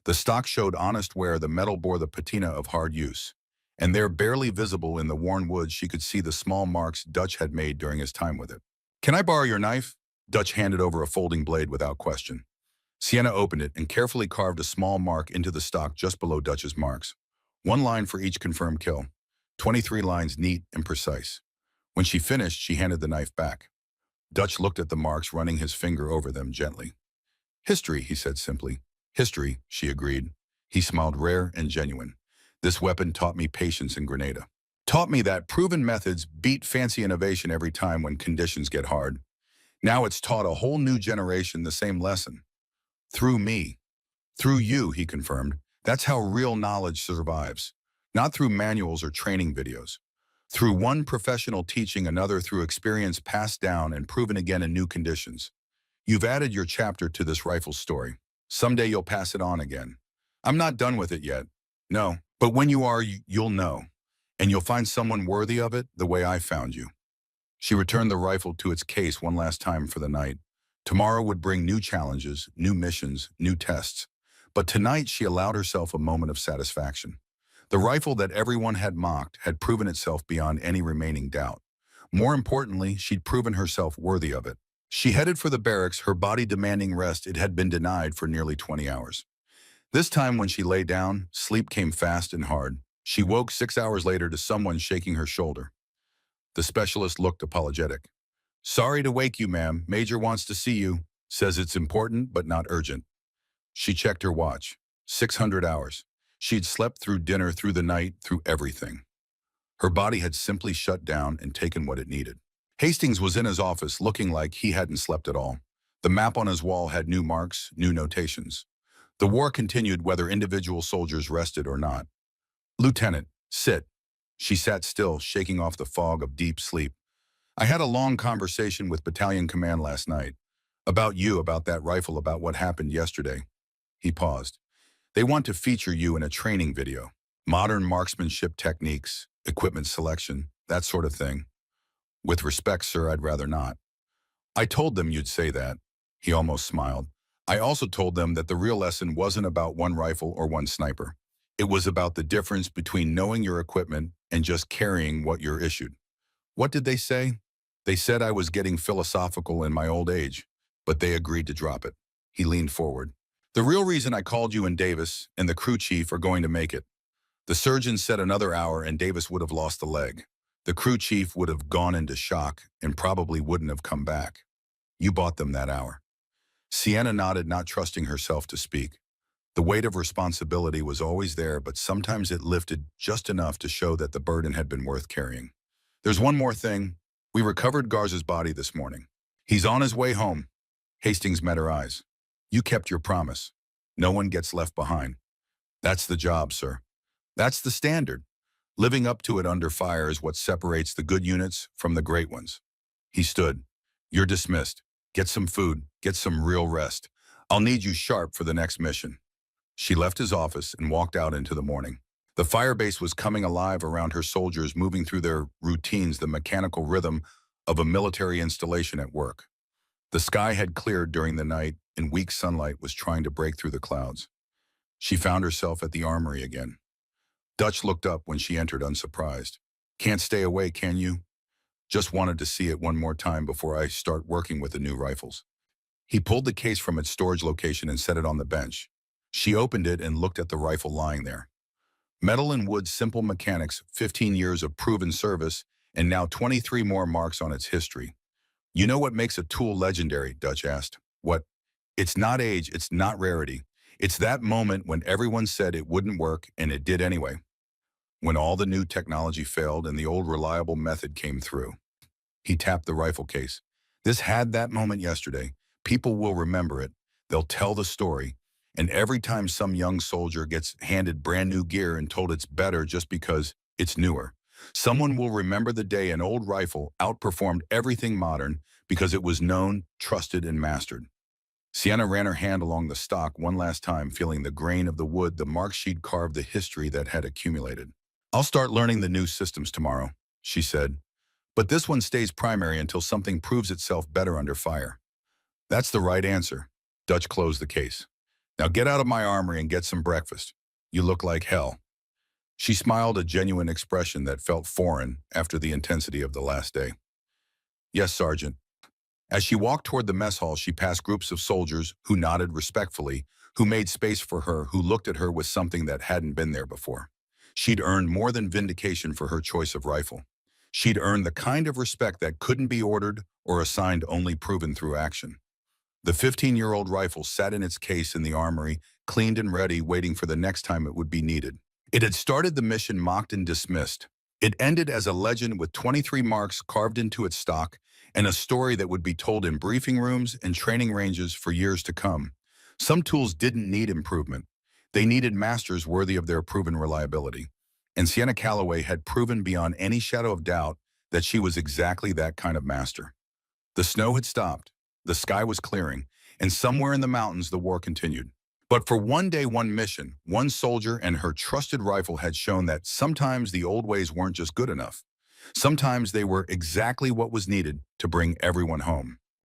The stock showed honest wear, the metal bore the patina of hard use. And there, barely visible in the worn wood, she could see the small marks Dutch had made during his time with it. Can I borrow your knife? Dutch handed over a folding blade without question. Sienna opened it and carefully carved a small mark into the stock just below Dutch's marks. 1 line for each confirmed kill. 23 lines neat and precise. When she finished, she handed the knife back. Dutch looked at the marks, running his finger over them gently. History, he said simply. History, she agreed. He smiled, rare and genuine. This weapon taught me patience in Grenada. Taught me that proven methods beat fancy innovation every time when conditions get hard. Now it's taught a whole new generation the same lesson. Through me. Through you, he confirmed. That's how real knowledge survives. Not through manuals or training videos. Through one professional teaching another, through experience passed down and proven again in new conditions. You've added your chapter to this rifle story. Someday you'll pass it on again. I'm not done with it yet. No, but when you are, you'll know. And you'll find someone worthy of it the way I found you. She returned the rifle to its case one last time for the night. Tomorrow would bring new challenges, new missions, new tests. But tonight she allowed herself a moment of satisfaction. The rifle that everyone had mocked had proven itself beyond any remaining doubt. More importantly, she'd proven herself worthy of it. She headed for the barracks, her body demanding rest it had been denied for nearly 20 hours. This time when she lay down, sleep came fast and hard. She woke 6 hours later to someone shaking her shoulder. The specialist looked apologetic. Sorry to wake you, ma'am. Major wants to see you. Says it's important, but not urgent. She checked her watch. 600 hours. She'd slept through dinner, through the night, through everything. Her body had simply shut down and taken what it needed. Hastings was in his office looking like he hadn't slept at all. The map on his wall had new marks, new notations. The war continued whether individual soldiers rested or not. Lieutenant, sit. She sat still, shaking off the fog of deep sleep. I had a long conversation with Battalion Command last night. About you, about that rifle, about what happened yesterday. He paused. They want to feature you in a training video. Modern marksmanship techniques, equipment selection, that sort of thing. With respect, sir, I'd rather not. I told them you'd say that. He almost smiled. I also told them that the real lesson wasn't about one rifle or one sniper. It was about the difference between knowing your equipment and just carrying what you're issued. What did they say? They said I was getting philosophical in my old age, but they agreed to drop it. He leaned forward. The real reason I called you and Davis and the crew chief are going to make it. The surgeon said another hour and Davis would have lost a leg. The crew chief would have gone into shock and probably wouldn't have come back. You bought them that hour. Sienna nodded, not trusting herself to speak. The weight of responsibility was always there, but sometimes it lifted just enough to show that the burden had been worth carrying. There's one more thing. We recovered Garza's body this morning. He's on his way home. Hastings met her eyes. You kept your promise. No one gets left behind. That's the job, sir. That's the standard. Living up to it under fire is what separates the good units from the great ones. He stood. You're dismissed. Get some food. Get some real rest. I'll need you sharp for the next mission. She left his office and walked out into the morning. The firebase was coming alive around her soldiers, moving through their routines, the mechanical rhythm of a military installation at work. The sky had cleared during the night, and weak sunlight was trying to break through the clouds. She found herself at the armory again. Dutch looked up when she entered, unsurprised. Can't stay away, can you? Just wanted to see it one more time before I start working with the new rifles. He pulled the case from its storage location and set it on the bench. She opened it and looked at the rifle lying there. Metal and wood, simple mechanics, 15 years of proven service, and now 23 more marks on its history. You know what makes a tool legendary? Dutch asked. What? It's not age, it's not rarity. It's that moment when everyone said it wouldn't work and it did anyway. When all the new technology failed and the old reliable method came through. He tapped the rifle case. This had that moment yesterday. People will remember it. They'll tell the story. And every time some young soldier gets handed brand new gear and told it's better just because it's newer, someone will remember the day an old rifle outperformed everything modern because it was known, trusted, and mastered. Sienna ran her hand along the stock one last time, feeling the grain of the wood, the marks she'd carved, the history that had accumulated. I'll start learning the new systems tomorrow, she said. But this one stays primary until something proves itself better under fire. That's the right answer. Dutch closed the case. Now get out of my armory and get some breakfast. You look like hell. She smiled, a genuine expression that felt foreign after the intensity of the last day. Yes, Sergeant. As she walked toward the mess hall, she passed groups of soldiers who nodded respectfully, who made space for her, who looked at her with something that hadn't been there before. She'd earned more than vindication for her choice of rifle. She'd earned the kind of respect that couldn't be ordered or assigned, only proven through action. The 15-year-old rifle sat in its case in the armory, cleaned and ready, waiting for the next time it would be needed. It had started the mission mocked and dismissed. It ended as a legend with 23 marks carved into its stock and a story that would be told in briefing rooms and training ranges for years to come. Some tools didn't need improvement. They needed masters worthy of their proven reliability. And Sienna Calloway had proven beyond any shadow of doubt that she was exactly that kind of master. The snow had stopped, the sky was clearing, and somewhere in the mountains the war continued. But for one day, one mission, one soldier and her trusted rifle had shown that sometimes the old ways weren't just good enough. Sometimes they were exactly what was needed to bring everyone home.